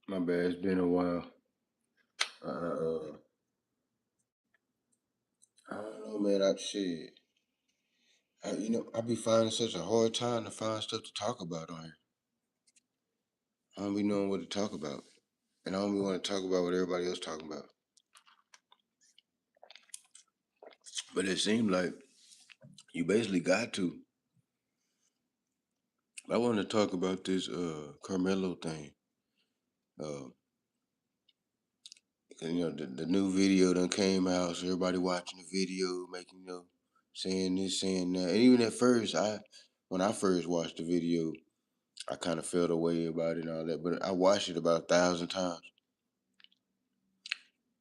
My bad. It's been a while. I don't know, man. I be finding such a hard time to find stuff to talk about on here. I don't be knowing what to talk about, and I don't be want to talk about what everybody else talking about. But it seemed like you basically got to. I want to talk about this Carmelo thing. Uh, the new video done came out, so everybody watching the video, making saying this, saying that, and even at first, when I first watched the video, I kind of felt a way about it and all that, but I watched it about 1,000 times.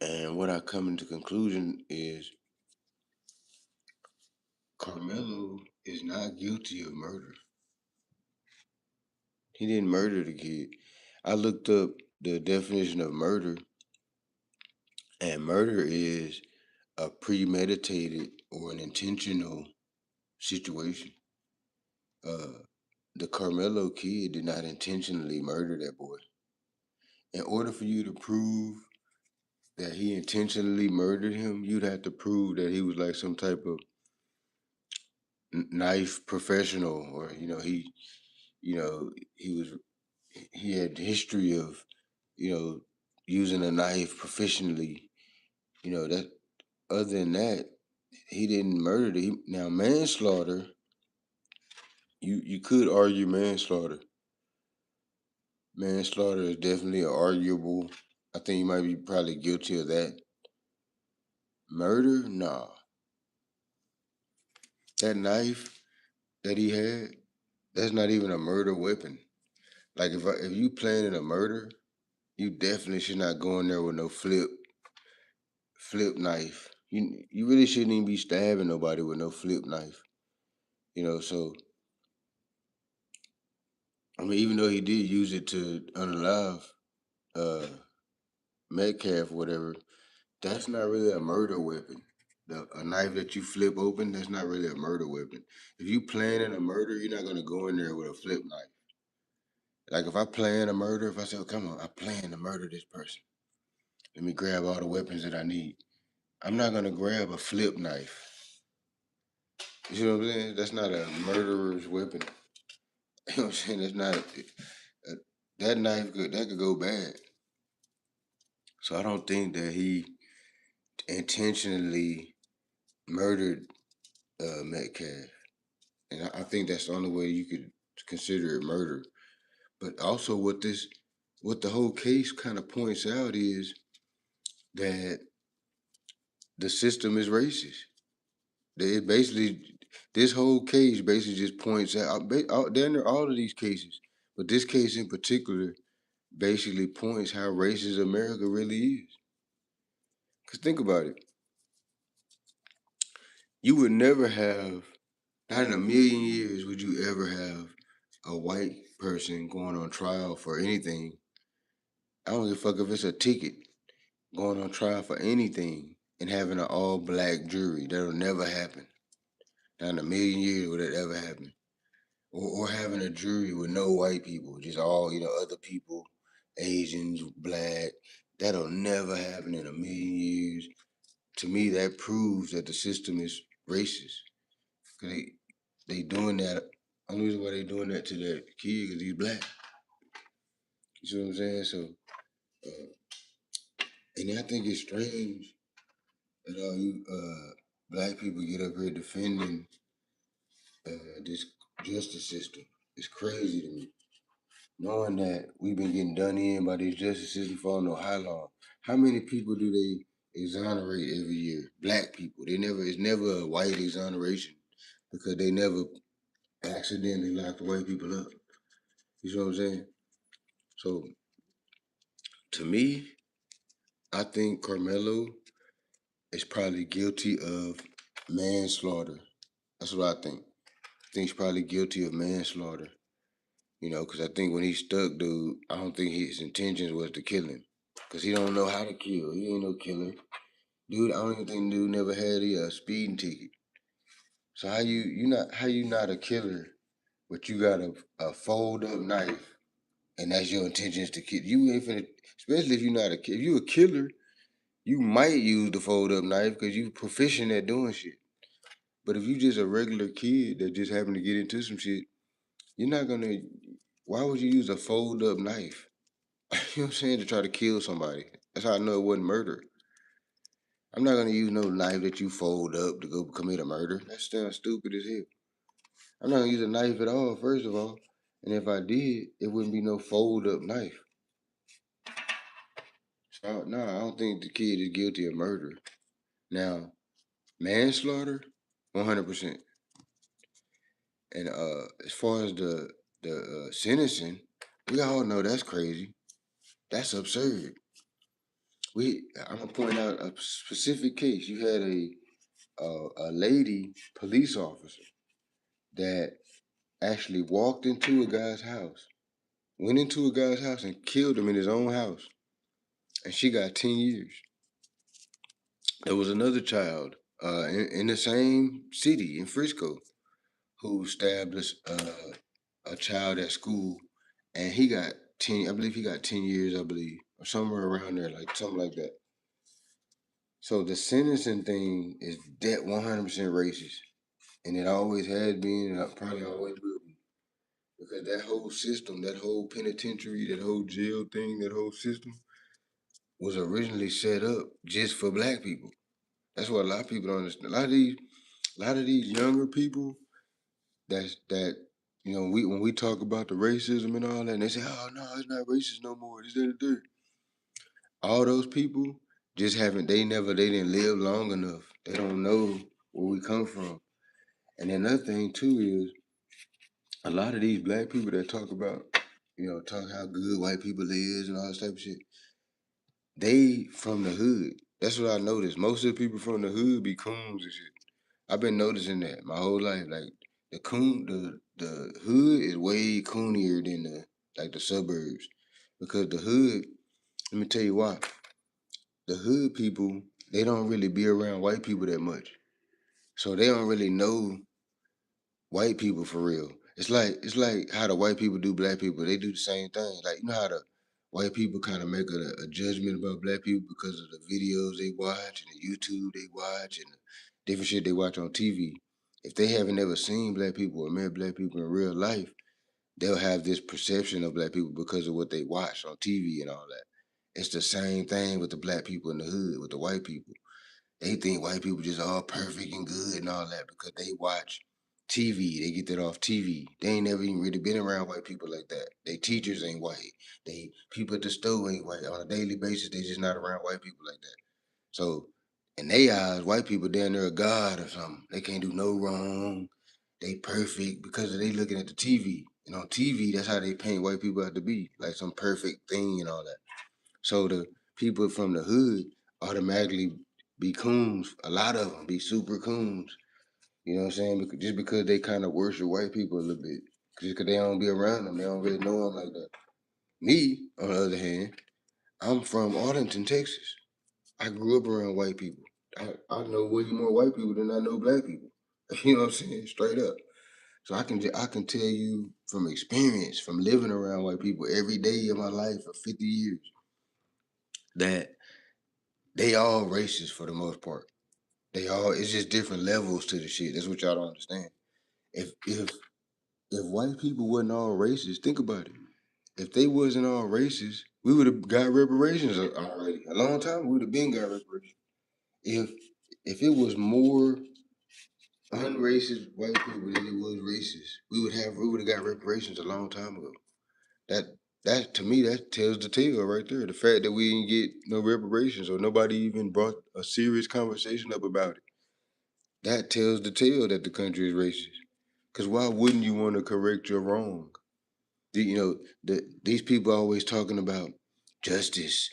And what I come into conclusion is Carmelo is not guilty of murder. He didn't murder the kid. I looked up the definition of murder, and murder is a premeditated or an intentional situation. Uh, the Carmelo kid did not intentionally murder that boy. In order for you to prove that he intentionally murdered him, you'd have to prove that he was like some type of knife professional, or you know, he was he had history of using a knife proficiently. That other than that, he didn't murder. Now manslaughter, you could argue manslaughter. Manslaughter is definitely arguable. I think you might be probably guilty of that. Murder, nah. That knife that he had, that's not even a murder weapon. Like if you planning a murder, you definitely should not go in there with no flip knife. You really shouldn't even be stabbing nobody with no flip knife. So I mean, even though he did use it to unalive uh Metcalf, whatever, that's not really a murder weapon. A knife that you flip open, that's not really a murder weapon. If you planning a murder, you're not gonna go in there with a flip knife. Like if I plan a murder, if I say, oh, come on, I plan to murder this person. Let me grab all the weapons that I need. I'm not gonna grab a flip knife. You see what I'm saying? That's not a murderer's weapon. You know what I'm saying? That's not that knife that could go bad. So I don't think that he intentionally murdered Metcalf, and I think that's the only way you could consider it murder. But also, what the whole case kind of points out is that the system is racist. It basically, this whole case basically just points out, there are all of these cases, but this case in particular basically points how racist America really is. Because think about it. You would never have, not in a million years, would you ever have a white person going on trial for anything. I don't give a fuck if it's a ticket, going on trial for anything and having an all black jury. That'll never happen. Not in a million years would that ever happen. Or having a jury with no white people, just all, other people, Asians, black. That'll never happen in a million years. To me, that proves that the system is racist. Cause they doing that. Only reason why they doing that to that kid because he's black. You see what I'm saying? So, uh, and I think it's strange that all you black people get up here defending this justice system. It's crazy to me, knowing that we've been getting done in by this justice system for I don't know how long. How many people do they exonerate every year? Black people. It's never a white exoneration because they never accidentally lock the white people up. You see what I'm saying? So to me, I think Carmelo is probably guilty of manslaughter. That's what I think. I think he's probably guilty of manslaughter. Because I think when he stuck dude, I don't think his intentions was to kill him. Because he don't know how to kill. He ain't no killer. Dude, I don't even think dude never had a speeding ticket. So how you not a killer, but you got a fold up knife and that's your intentions to kill. You ain't finna, especially if you're not a kid. If you a killer, you might use the fold up knife because you proficient at doing shit. But if you just a regular kid that just happened to get into some shit, you're not gonna. Why would you use a fold up knife? You know what I'm saying, to try to kill somebody? That's how I know it wasn't murder. I'm not gonna use no knife that you fold up to go commit a murder. That sounds stupid as hell. I'm not gonna use a knife at all, first of all. And if I did, it wouldn't be no fold up knife. So no, I don't think the kid is guilty of murder. Now, manslaughter, 100%. And as far as the sentencing, we all know that's crazy. That's absurd. I'm gonna point out a specific case. You had a lady police officer that actually walked into a guy's house, went into a guy's house and killed him in his own house, and she got 10 years. There was another child in the same city in Frisco who stabbed a child at school, and he got 10. I believe he got 10 years. I believe, or somewhere around there, like something like that. So the sentencing thing is that 100% racist, and it always has been, and it probably always will be, because that whole system, that whole penitentiary, that whole jail thing, that whole system was originally set up just for black people. That's what a lot of people don't understand. A lot of these younger people that we when we talk about the racism and all that, and they say, "Oh no, it's not racist no more." This, that, and the third. All those people just haven't. They didn't live long enough. They don't know where we come from. And another thing too is a lot of these black people that talk about, talk how good white people is and all this type of shit. They from the hood. That's what I noticed. Most of the people from the hood be coons and shit. I've been noticing that my whole life. Like the hood is way coonier than the suburbs, because the hood. Let me tell you why. The hood people, they don't really be around white people that much, so they don't really know white people for real. It's like how the white people do black people. They do the same thing. Like, you know how the white people kind of make a judgment about black people because of the videos they watch and the YouTube they watch and the different shit they watch on TV. If they haven't ever seen black people or met black people in real life, they'll have this perception of black people because of what they watch on TV and all that. It's the same thing with the black people in the hood, with the white people. They think white people just all perfect and good and all that because they watch TV. They get that off TV. They ain't never even really been around white people like that. They teachers ain't white. They people at the store ain't white. On a daily basis, they just not around white people like that. So in their eyes, white people down there a god or something. They can't do no wrong. They perfect because they looking at the TV. And on TV, that's how they paint white people out to be, like some perfect thing and all that. So the people from the hood automatically be coons. A lot of them be super coons. You know what I'm saying? Just because they kind of worship white people a little bit. Just because they don't be around them. They don't really know them like that. Me, on the other hand, I'm from Arlington, Texas. I grew up around white people. I know way more white people than I know black people. You know what I'm saying? Straight up. So I can tell you from experience, from living around white people every day of my life for 50 years, that they all racist for the most part. They all, it's just different levels to the shit. That's what y'all don't understand. If white people wasn't all racist, think about it. If they wasn't all racist, we would have got reparations already. A long time we would have been got reparations. If if it was more unracist white people than it was racist, we would have got reparations a long time ago. That that to me that tells the tale right there. The fact that we didn't get no reparations or nobody even brought a serious conversation up about it. That tells the tale that the country is racist. Because why wouldn't you want to correct your wrong? These people are always talking about justice,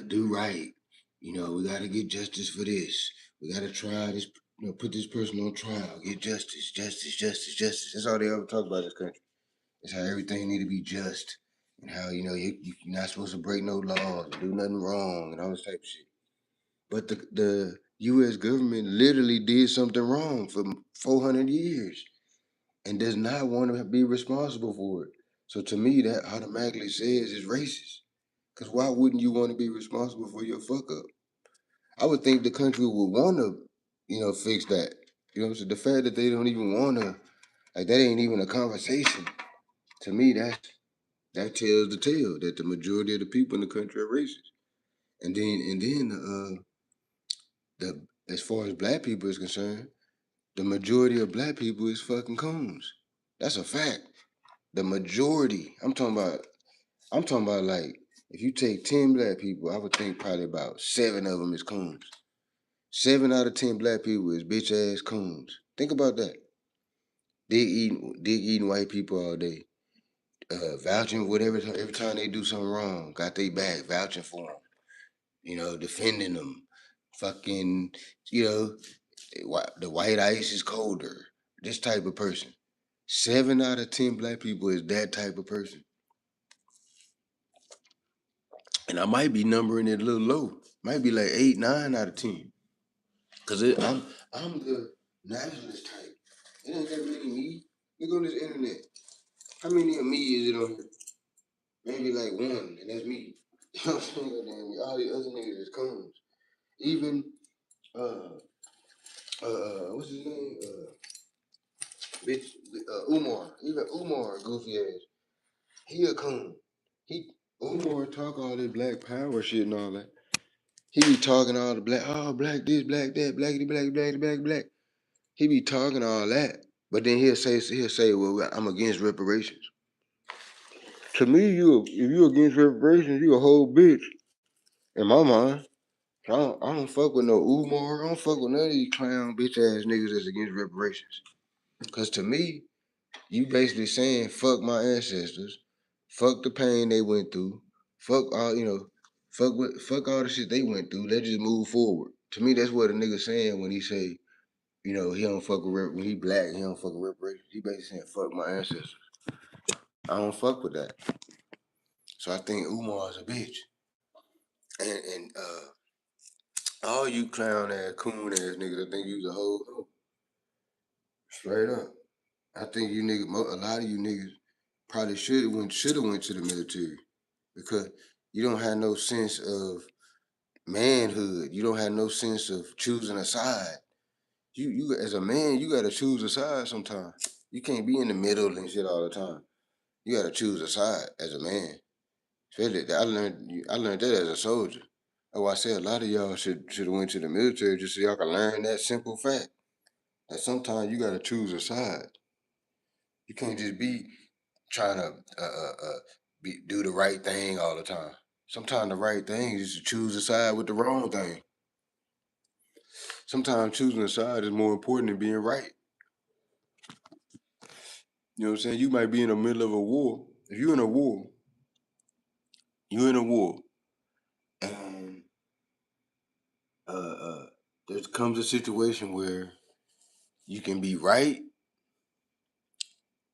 do right. We got to get justice for this. We got to try this. Put this person on trial. Get justice, justice, justice, justice. That's all they ever talk about in this country. It's how everything need to be just, and how you're not supposed to break no laws, do nothing wrong, and all this type of shit. But the U.S. government literally did something wrong for 400 years and does not want to be responsible for it. So to me, that automatically says it's racist. Cause why wouldn't you want to be responsible for your fuck up? I would think the country would want to, fix that. You know what I'm saying? The fact that they don't even want to, like that ain't even a conversation. To me, that tells the tale that the majority of the people in the country are racist. And then the as far as black people is concerned, the majority of black people is fucking coons. That's a fact. The majority. I'm talking about like if you take 10 black people, I would think probably about 7 of them is coons. 7 out of 10 black people is bitch ass coons. Think about that. Dig eating white people all day. Vouching whatever every time they do something wrong, got they back, vouching for them. Defending them. Fucking, you know, the white ice is colder. This type of person. 7 out of 10 black people is that type of person. And I might be numbering it a little low. Might be like 8, 9 out of 10. Cause I'm the nationalist type. It ain't that many me. Look on this internet. How many of me is it on here? Maybe like one, and that's me. You know what I'm saying? All the other niggas is coons. Even uh what's his name? Bitch Umar. Even Umar, goofy ass. He a coon. He Umar talk all this black power shit and all that. He be talking all the black this, black that, blackity black, black, black, black. He be talking all that. But then he'll say, well, I'm against reparations. To me, if you against reparations, you a whole bitch. In my mind. I don't fuck with no Umar. I don't fuck with none of these clown bitch ass niggas that's against reparations. Cause to me, you basically saying fuck my ancestors, fuck the pain they went through, fuck all the shit they went through. Let's just move forward. To me, that's what a nigga saying when he say, he don't fuck with when he black, he don't fuck with reparations. He basically saying fuck my ancestors. I don't fuck with that. So I think Umar's a bitch. And all you clown ass, coon ass niggas, I think you's a whole straight up. I think you niggas, a lot of you niggas probably should have went to the military because you don't have no sense of manhood. You don't have no sense of choosing a side. You as a man, you gotta choose a side sometimes. You can't be in the middle and shit all the time. You gotta choose a side as a man. Especially, I learned that as a soldier. That's why I say a lot of y'all should have went to the military just so y'all can learn that simple fact that sometimes you gotta choose a side. You can't just be trying to do the right thing all the time. Sometimes the right thing is to choose a side with the wrong thing. Sometimes choosing a side is more important than being right. You know what I'm saying? You might be in the middle of a war. If you're in a war, and uh, uh, there comes a situation where you can be right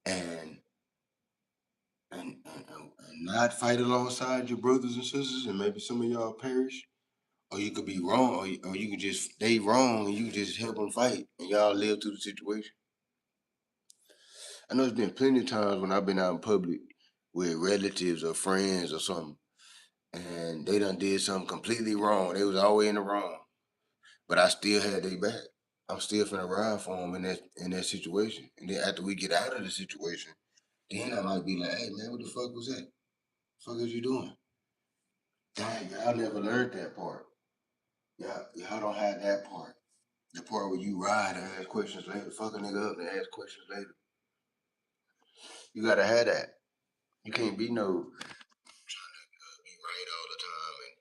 and and not fight alongside your brothers and sisters, and maybe some of y'all perish, or you could be wrong, or you could just stay wrong and you just help them fight, and y'all live through the situation. I know there's been plenty of times when I've been out in public with relatives or friends or something, and they done did something completely wrong. They was always in the wrong, but I still had their back. I'm still finna ride for them in that situation. And then after we get out of the situation, then I might be like, hey man, what the fuck was that? What the fuck is you doing? Dang, y'all never learned that part. Y'all don't have that part. The part where you ride and ask questions later. Fuck a nigga up and ask questions later. You gotta have that. You can't be be right all the time and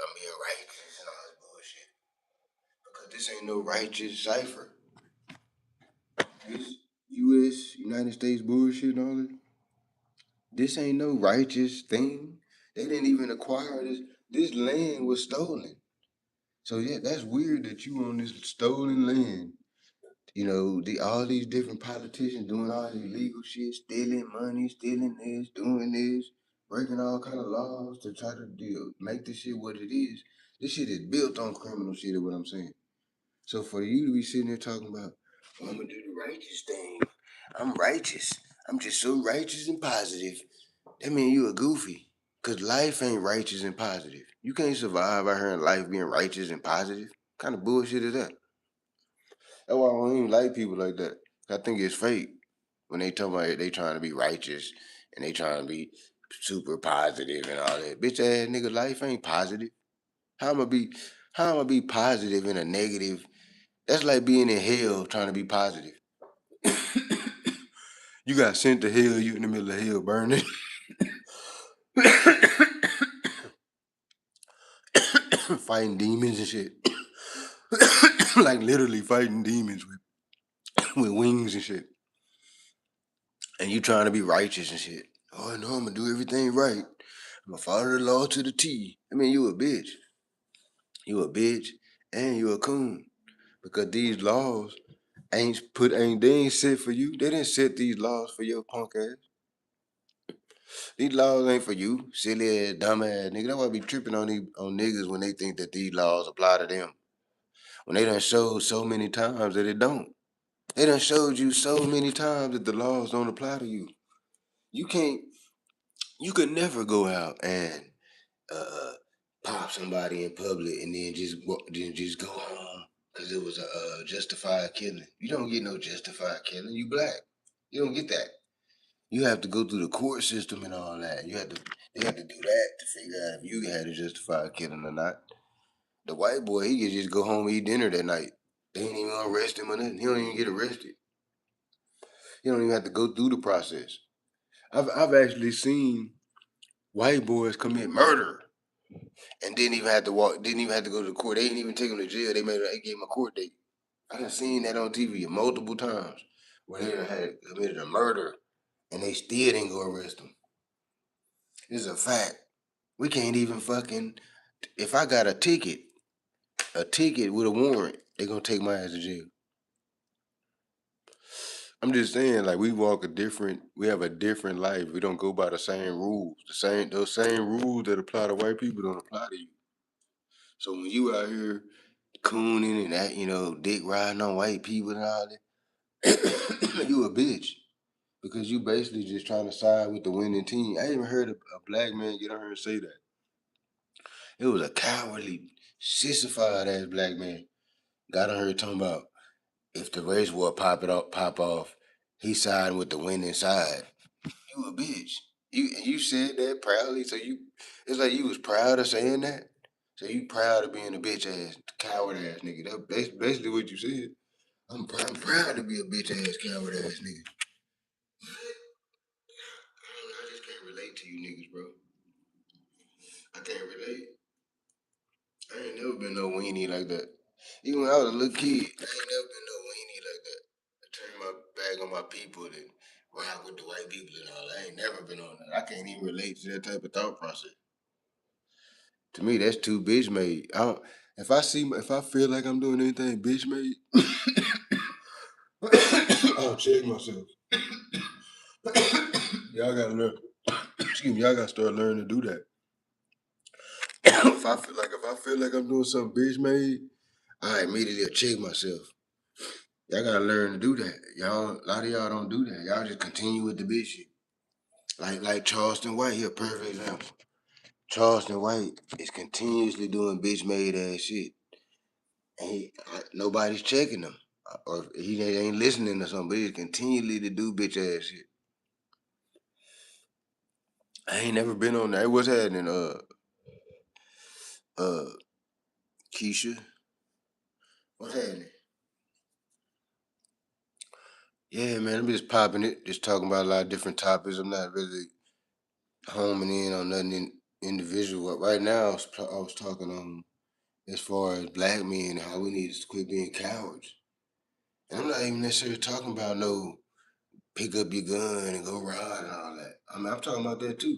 I'm being righteous and all this bullshit. Because this ain't no righteous cipher. This US, United States bullshit and all that. This ain't no righteous thing. They didn't even acquire this. This land was stolen. So yeah, that's weird that you on this stolen land. All these different politicians doing all this illegal shit, stealing money, stealing this, doing this, breaking all kind of laws to try to make this shit what it is. This shit is built on criminal shit, is what I'm saying. So for you to be sitting there talking about, I'm gonna do the righteous thing. I'm righteous. I'm just so righteous and positive. That mean you a goofy. Cause life ain't righteous and positive. You can't survive out here in life being righteous and positive. What kind of bullshit is that? That's why I don't even like people like that. I think it's fake when they talk about they trying to be righteous and they trying to be super positive and all that. Bitch ass nigga, life ain't positive. How I'ma be? How I'ma be positive in a negative? That's like being in hell trying to be positive. You got sent to hell. You in the middle of hell burning, fighting demons and shit. Like literally fighting demons with wings and shit. And you trying to be righteous and shit. Oh no, I'm gonna do everything right. I'm gonna follow the law to the T. I mean, you a bitch. You a bitch and you a coon. Because these laws they ain't set for you. They didn't set these laws for your punk ass. These laws ain't for you, silly ass, dumb ass nigga. That's why I be tripping on niggas when they think that these laws apply to them. When they done showed so many times that it don't. They done showed you so many times that the laws don't apply to you. You can't. You could never go out and uh, pop somebody in public and then just go home because it was a justified killing. You don't get no justified killing. You black. You don't get that. You have to go through the court system and all that. They have to do that to figure out if you had a justified killing or not. The white boy, he could just go home and eat dinner that night. They ain't even gonna arrest him or nothing. He don't even get arrested. He don't even have to go through the process. I've actually seen white boys commit murder and didn't even have to go to the court. They didn't even take him to jail. They gave him a court date. I done seen that on TV multiple times where they had committed a murder and they still didn't go arrest him. It's a fact. We can't even fucking. If I got a ticket with a warrant, they gonna take my ass to jail. I'm just saying, like we have a different life. We don't go by the same rules. Those same rules that apply to white people don't apply to you. So when you out here cooning and that, dick riding on white people and all that, you a bitch because you basically just trying to side with the winning team. I even heard a black man get on here and say that. It was a cowardly, sissified ass black man got on here talking about if the race war pop off, he siding with the winning side. You a bitch. You said that proudly, so it's like you was proud of saying that. So you proud of being a bitch ass, coward ass nigga. That's basically what you said. I'm proud to be a bitch ass, coward ass nigga. I just can't relate to you niggas, bro. I can't relate. I ain't never been no weenie like that. Even when I was a little kid, I ain't never been no weenie like that. I turned my back on my people and rock with the white people and all. I ain't never been on that. I can't even relate to that type of thought process. To me, that's too bitch made. I don't. If I feel like I'm doing anything bitch made, I'll check myself. Y'all gotta learn. Excuse me. Y'all gotta start learning to do that. If I feel like I'm doing something bitch made, I immediately check myself. Y'all gotta learn to do that. A lot of y'all don't do that. Y'all just continue with the bitch shit. Like Charleston White, he a perfect example. Charleston White is continuously doing bitch made ass shit, and nobody's checking him, or he ain't listening or something. But he's continually to do bitch ass shit. I ain't never been on that. What's happening? Uh, Keisha, what's happening? Yeah, man, I'm just popping it, just talking about a lot of different topics. I'm not really homing in on nothing individual. Right now, I was talking on as far as black men and how we need to quit being cowards. And I'm not even necessarily talking about no pick up your gun and go ride and all that. I mean, I'm talking about that too.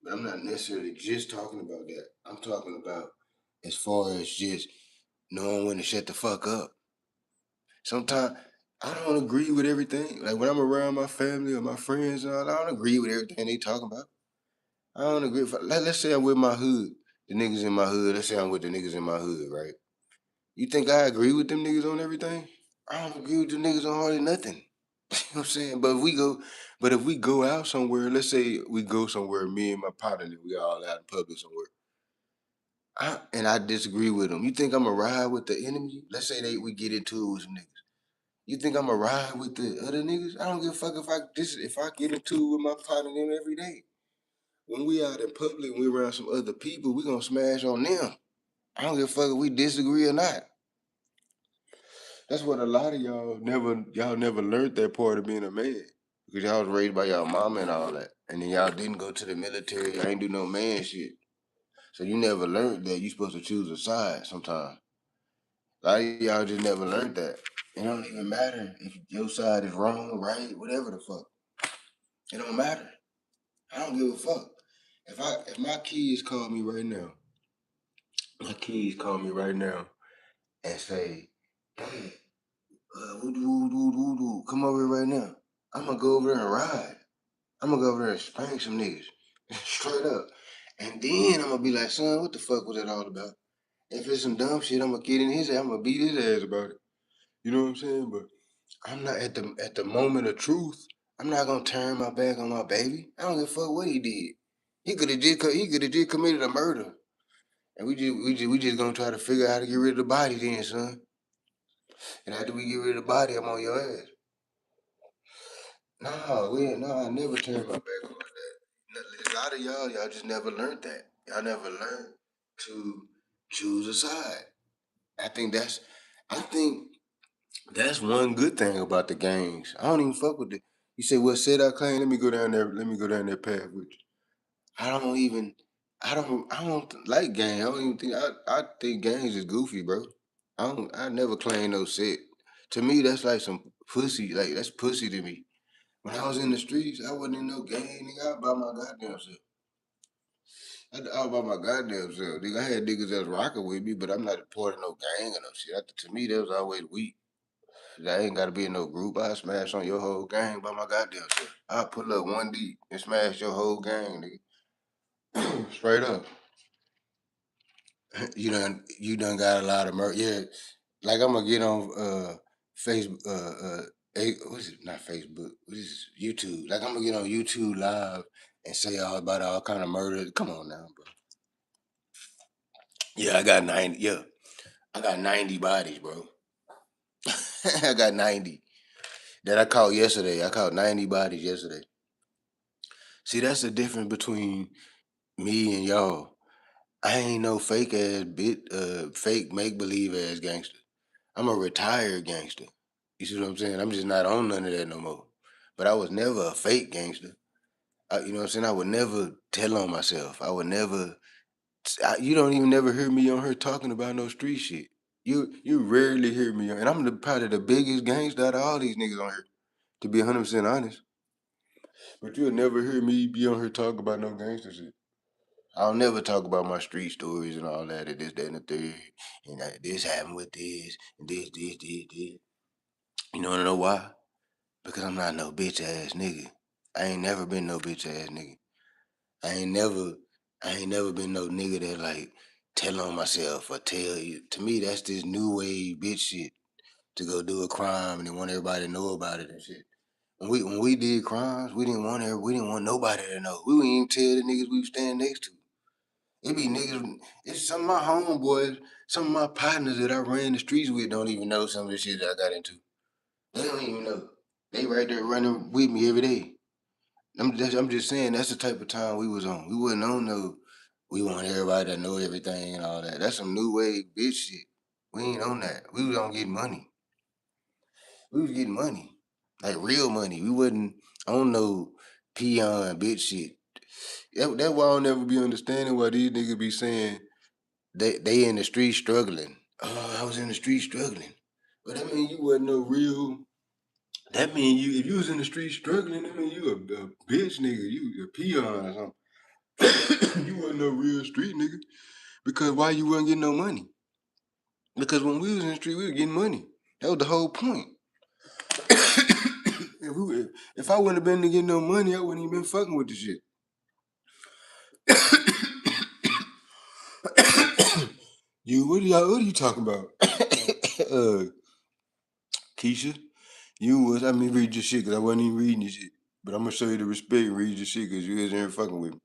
But I'm not necessarily just talking about that. I'm talking about as far as just knowing when to shut the fuck up. Sometimes I don't agree with everything. Like when I'm around my family or my friends and all, I don't agree with everything they talking about. I don't agree. Let's say I'm with my hood, the niggas in my hood. Let's say I'm with the niggas in my hood, right? You think I agree with them niggas on everything? I don't agree with the niggas on hardly nothing. You know what I'm saying? But if we go out somewhere, let's say we go somewhere, me and my partner, we all out in public somewhere, and I disagree with them. You think I'm gonna ride with the enemy? Let's say we get into it with some niggas. You think I'm gonna ride with the other niggas? I don't give a fuck if I get into it with my partner them every day. When we out in public, we around some other people, we gonna smash on them. I don't give a fuck if we disagree or not. That's what a lot of y'all never learned that part of being a man. Because y'all was raised by y'all mama and all that. And then y'all didn't go to the military, y'all ain't do no man shit. So you never learned that you supposed to choose a side sometimes. A lot of y'all just never learned that. It don't even matter if your side is wrong, right, whatever the fuck. It don't matter. I don't give a fuck. If my kids call me right now, and say, "Hey, come over here right now." I'm gonna go over there and ride. I'm gonna go over there and spank some niggas, straight up. And then I'm gonna be like, son, what the fuck was that all about? If it's some dumb shit, I'm gonna get in his ass. I'm gonna beat his ass about it. You know what I'm saying? But I'm not at the moment of truth. I'm not gonna turn my back on my baby. I don't give a fuck what he did. He could have just committed a murder, and we just gonna try to figure out how to get rid of the body, then, son. And after we get rid of the body, I'm on your ass. I never turned my back on that. A lot of y'all just never learned that. Y'all never learned to choose a side. I think that's, I think that's one good thing about the gangs. I don't even fuck with it. You say, well, said I claim, let me go down there, path with you. I don't even, I don't like gangs. I don't even think, I think gangs is goofy, bro. I never claim no shit. To me, that's like some pussy, like that's pussy to me. When I was in the streets, I wasn't in no gang, nigga. I was by my goddamn self. I was by my goddamn self. Nigga, I had niggas that was rocking with me, but I'm not a part of no gang or no shit. To me, that was always weak. I ain't gotta be in no group. I smash on your whole gang by my goddamn self. I pull up one deep and smash your whole gang, nigga. Straight up. You done got a lot of murder. Yeah, like I'm gonna get on Facebook. What is it? Not Facebook. What is this? YouTube? Like I'm gonna get on YouTube live and say all about all kind of murder. Come on now, bro. Yeah, I got 90. Yeah, I got 90 bodies, bro. I got 90 that I caught yesterday. I caught 90 bodies yesterday. See, that's the difference between me and y'all. I ain't no fake ass fake make believe ass gangster. I'm a retired gangster. You see what I'm saying? I'm just not on none of that no more. But I was never a fake gangster. You know what I'm saying? I would never tell on myself. I would never. You don't even never hear me on here talking about no street shit. You rarely hear me on, and I'm probably the biggest gangster out of all these niggas on here. To be 100% honest, but you'll never hear me be on here talking about no gangster shit. I'll never talk about my street stories and all that, and this, that, and the third, and this happened with this, and this. You know why? Because I'm not no bitch ass nigga. I ain't never been no bitch ass nigga. I ain't never, I ain't never been no nigga that like tell on myself or tell you. To me, that's this new wave bitch shit to go do a crime and then want everybody to know about it and shit. When we did crimes, we didn't want nobody to know. We wouldn't even tell the niggas we was standing next to. It be niggas. It's some of my homeboys, some of my partners that I ran the streets with don't even know some of the shit that I got into. They don't even know. They right there running with me every day. I'm just saying that's the type of time we was on. We wasn't on no. We want everybody to know everything and all that. That's some new wave bitch shit. We ain't on that. We was on getting money. We was getting money, like real money. We wasn't on no peon bitch shit. That's why I'll never be understanding why these niggas be saying they in the street struggling. Oh, I was in the street struggling. But that mean you wasn't no real. That mean you if you was in the street struggling, that mean you a bitch nigga. You a peon or something. You wasn't no real street nigga. Because why you wasn't getting no money? Because when we was in the street, we were getting money. That was the whole point. If I wouldn't have been to get no money, I wouldn't even been fucking with the shit. What are you talking about? uh, Keisha? You was, I mean, read your shit because I wasn't even reading your shit. But I'm gonna show you the respect and read your shit because you was in here fucking with me.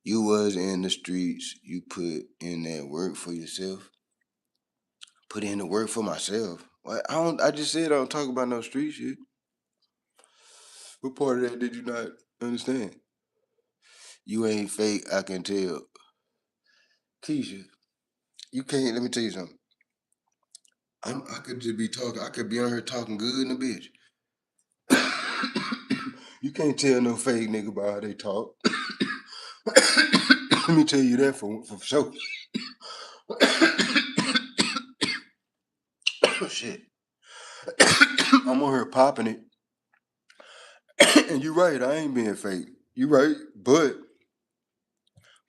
You was in the streets. You put in that work for yourself. Put in the work for myself. What? I don't. I just said I don't talk about no street shit. What part of that did you not understand? You ain't fake. I can tell. Keisha, you can't. Let me tell you something. I could just be talking. I could be on here talking good in a bitch. You can't tell no fake nigga about how they talk. Let me tell you that for sure. Shit. I'm on here popping it. And you right, I ain't being fake. You right. But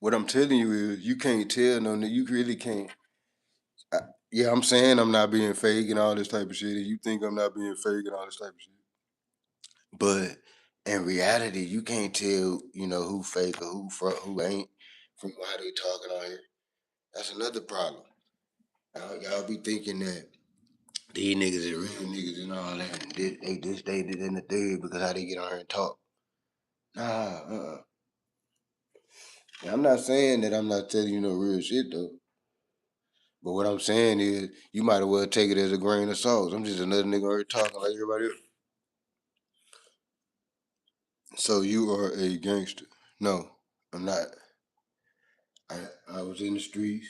what I'm telling you is you can't tell no nigga. You really can't. Yeah, I'm saying I'm not being fake and all this type of shit. And you think I'm not being fake and all this type of shit. But in reality, you can't tell, who fake or who ain't from how they talking on here. That's another problem. Y'all be thinking that these niggas is real niggas and all that. And they this, they did in the third because how they get on here and talk. Nah. I'm not saying that I'm not telling you no real shit though. But what I'm saying is you might as well take it as a grain of salt. I'm just another nigga on here talking like everybody else. So you are a gangster. No, I'm not. I was in the streets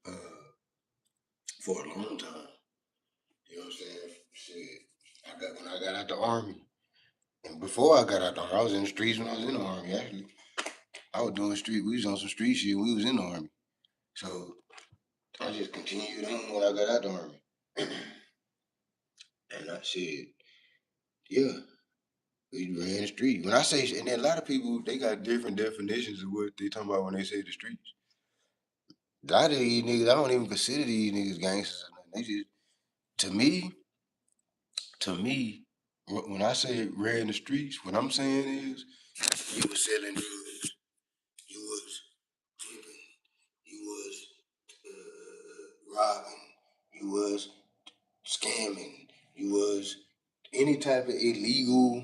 uh, for a long time. You know what I'm saying? Shit. When I got out the army. And before I got out the army, I was in the streets when I was in the army, actually. I was doing street, we was on some street shit when we was in the army. So I just continued on when I got out the army. And I said, yeah, we ran the street. When I say, and then a lot of people, they got different definitions of what they talking about when they say the streets. A lot of these niggas, I don't even consider these niggas gangsters or nothing. They just, to me, when I say ran the streets, what I'm saying is you was selling drugs, you was tipping, you was robbing, you was scamming, you was any type of illegal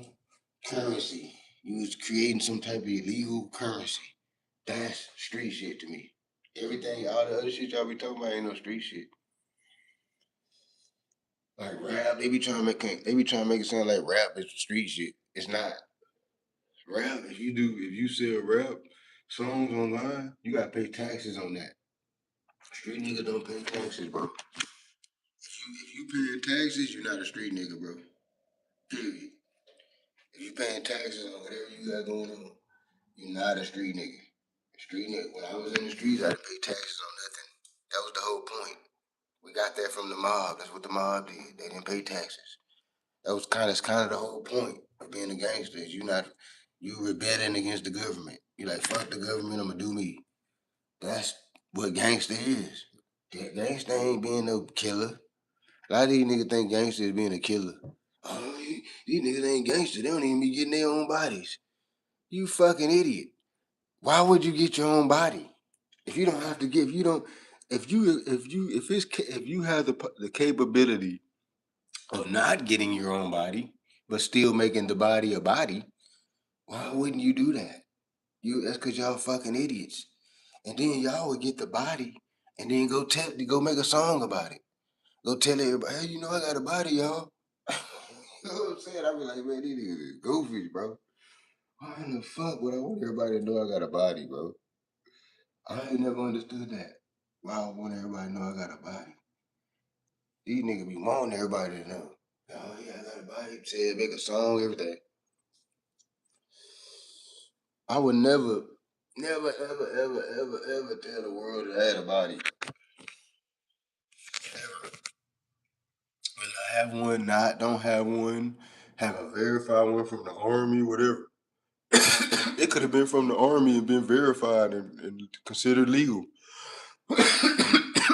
currency. You was creating some type of illegal currency. That's street shit to me. Everything, all the other shit y'all be talking about ain't no street shit. Like rap, they be trying to make it sound like rap is street shit. It's not. Rap, if you sell rap songs online, you gotta pay taxes on that. Street nigga don't pay taxes, bro. If you paying taxes, you're not a street nigga, bro. Period. If you paying taxes on whatever you got going on, you're not a street nigga. Street nigga. When I was in the streets, I didn't pay taxes on nothing. That was the whole point. We got that from the mob. That's what the mob did. They didn't pay taxes. That's kind of the whole point of being a gangster. Is you rebelling against the government. You like fuck the government. I'm gonna do me. That's what gangster is. Gangster ain't being no killer. A lot of these niggas think gangster is being a killer. Oh, these niggas ain't gangster. They don't even be getting their own bodies. You fucking idiot. Why would you get your own body? If you don't have to get, if you don't, if you have the capability of not getting your own body, but still making the body a body, why wouldn't you do that? That's because y'all fucking idiots. And then y'all would get the body and then go make a song about it. Go tell everybody, hey, I got a body, y'all. You know what I'm saying? I be like, man, these niggas is goofy, bro. Why in the fuck would I want everybody to know I got a body, bro? I ain't never understood that. Why I want everybody to know I got a body. These niggas be wanting everybody to know. Oh yeah, I got a body. Say make a song, everything. I would never, ever tell the world that I had a body. Ever. Whether I have one, don't have one, have a verified one from the army, whatever. It could have been from the army and been verified and considered legal.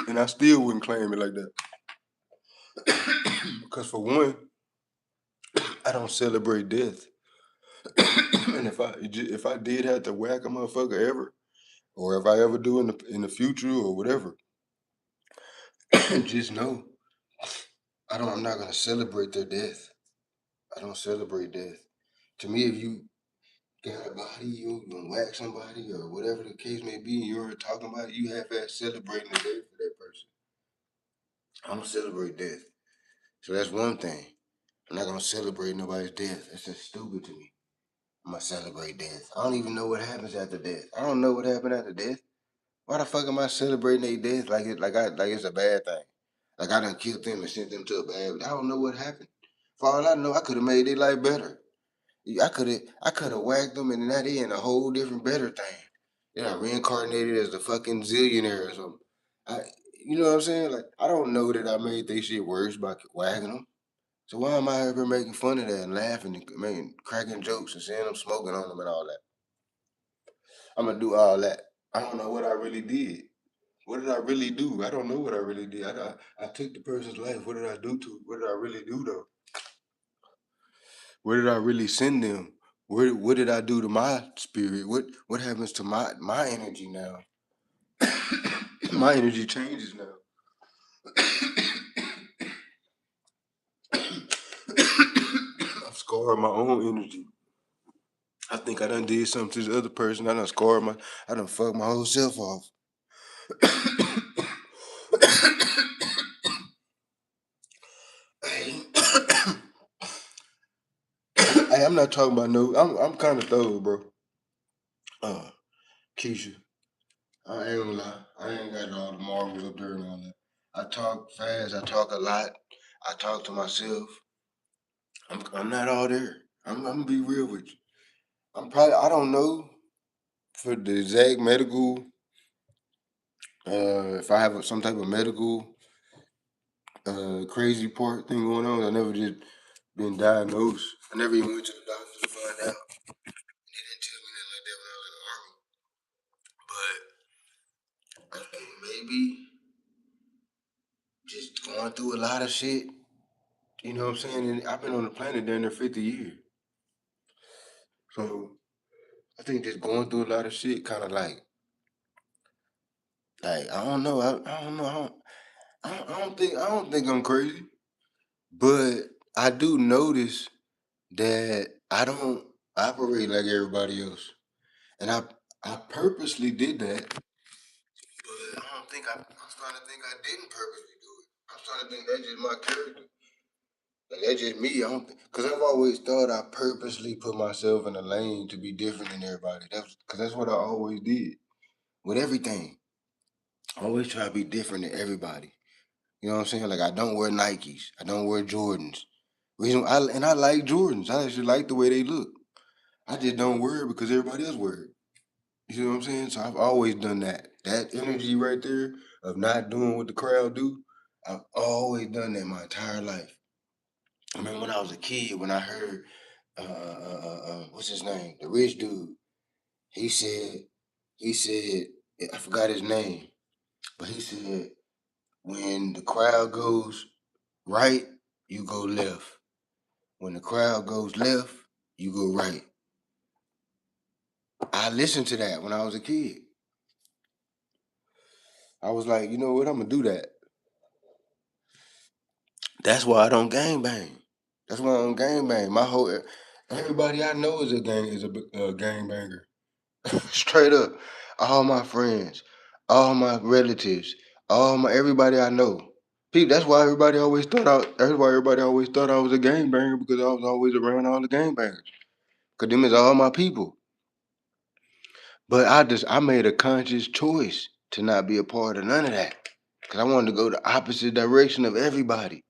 And I still wouldn't claim it like that. Because for one, I don't celebrate death. And if I did have to whack a motherfucker ever, or if I ever do in the future or whatever, just know I'm not gonna celebrate their death. I don't celebrate death. To me, if you got a body, you gonna whack somebody or whatever the case may be, and you're talking about it, you have that celebrating the death for that person. I don't celebrate death. So that's one thing. I'm not gonna celebrate nobody's death. That's just stupid to me. I'm gonna celebrate death. I don't even know what happens after death. I don't know what happened after death. Why the fuck am I celebrating their death like it's a bad thing? Like I done killed them and sent them to a bad. I don't know what happened. For all I know, I could have made their life better. I could have whacked them and now they in a whole different better thing. They're reincarnated as the fucking zillionaire or something. I, you know what I'm saying? Like I don't know that I made they shit worse by whacking them. So why am I ever making fun of that and laughing and cracking jokes and saying I'm smoking on them and all that? I'm gonna do all that. I don't know what I really did. What did I really do? I don't know what I really did. I took the person's life. What did I do to? What did I really do though? Where did I really send them? What did I do to my spirit? What happens to my energy now? My energy changes now. I've scarred my own energy. I think I done did something to the other person. I done fucked my whole self off. Hey, hey, I'm not talking about no. I'm kind of thorough, bro. Uh, Keisha, I ain't gonna lie. I ain't got all the marbles up there and all that. I talk fast. I talk a lot. I talk to myself. I'm not all there. I'm gonna be real with you. I don't know for the exact medical. If I have some type of medical crazy part thing going on, I never just been diagnosed. I never even went to the doctor to find out. They didn't tell me nothing like that when I was in the army. But I think maybe just going through a lot of shit. You know what I'm saying? And I've been on the planet down there 50 years. So I think just going through a lot of shit kind of like I don't know. I don't know. I don't think I'm crazy. But I do notice that I don't operate like everybody else. And I purposely did that, but I don't think I'm starting to think I didn't purposely do it. I'm starting to think that's just my character. Like that's just me. I don't because I've always thought I purposely put myself in a lane to be different than everybody. That's because that's what I always did with everything. I always try to be different than everybody. You know what I'm saying? Like I don't wear Nikes. I don't wear Jordans. I like Jordans. I actually like the way they look. I just don't wear it because everybody else wear it. You see what I'm saying? So I've always done that. That energy right there of not doing what the crowd do, I've always done that my entire life. I remember when I was a kid, when I heard, what's his name? The rich dude. He said, he said, I forgot his name, but he said, when the crowd goes right, you go left. When the crowd goes left, you go right. I listened to that when I was a kid. I was like, you know what? I'm gonna do that. That's why I don't gang bang. That's why I don't gang bang. Everybody I know is a gang banger. Straight up, all my friends, all my relatives, everybody I know. People, That's why everybody always thought I was a gang banger because I was always around all the gang bangers. Cause them is all my people. But I made a conscious choice to not be a part of none of that. Cause I wanted to go the opposite direction of everybody.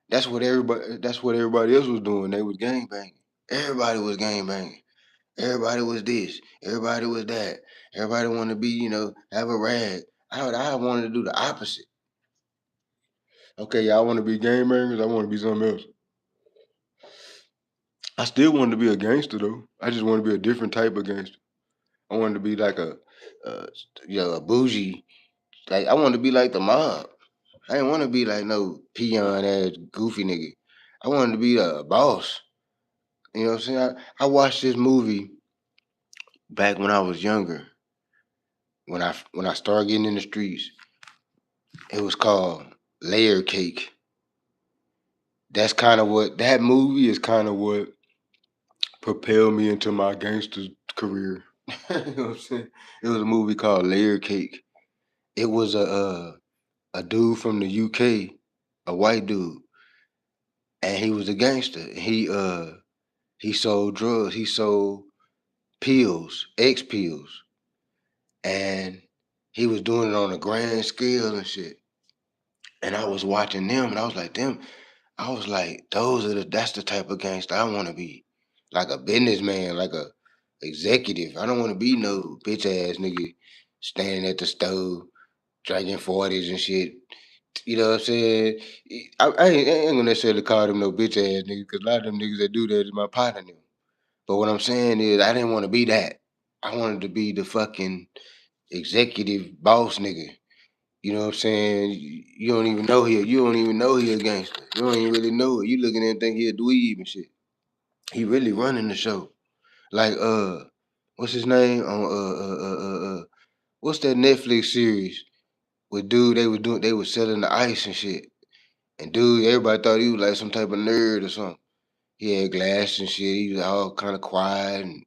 That's what everybody else was doing. They was gang banging. Everybody was gang banging. Everybody was this. Everybody was that. Everybody wanted to be, have a rag. I wanted to do the opposite. Okay, y'all want to be gang bangers. I want to be something else. I still wanted to be a gangster though. I just want to be a different type of gangster. I wanted to be like uh, a bougie. Like I wanted to be like the mob. I didn't want to be like no peon ass goofy nigga. I wanted to be a boss. You know what I'm saying? I watched this movie back when I was younger. When I started getting in the streets, it was called Layer Cake. that's kind of what that movie is kind of what propelled me into my gangster career. You know what I'm saying? It was a movie called Layer Cake. It was a dude from the UK, a white dude, and he was a gangster. He sold drugs. He sold pills, X pills, and he was doing it on a grand scale and shit. And I was watching them, and I was like, them. I was like, that's the type of gangster I want to be, like a businessman, like a executive. I don't want to be no bitch ass nigga standing at the stove drinking 40s and shit. You know what I'm saying? I ain't gonna necessarily call them no bitch ass niggas because a lot of them niggas that do that is my partner now. But what I'm saying is, I didn't want to be that. I wanted to be the fucking executive boss nigga. You know what I'm saying? You don't even know he. You don't even know he a gangster. You don't even really know it. You looking at him and think he a dweeb and shit. He really running the show. Like what's his name on what's that Netflix series with dude? They was selling the ice and shit. And dude, everybody thought he was like some type of nerd or something. He had glasses and shit. He was all kind of quiet, and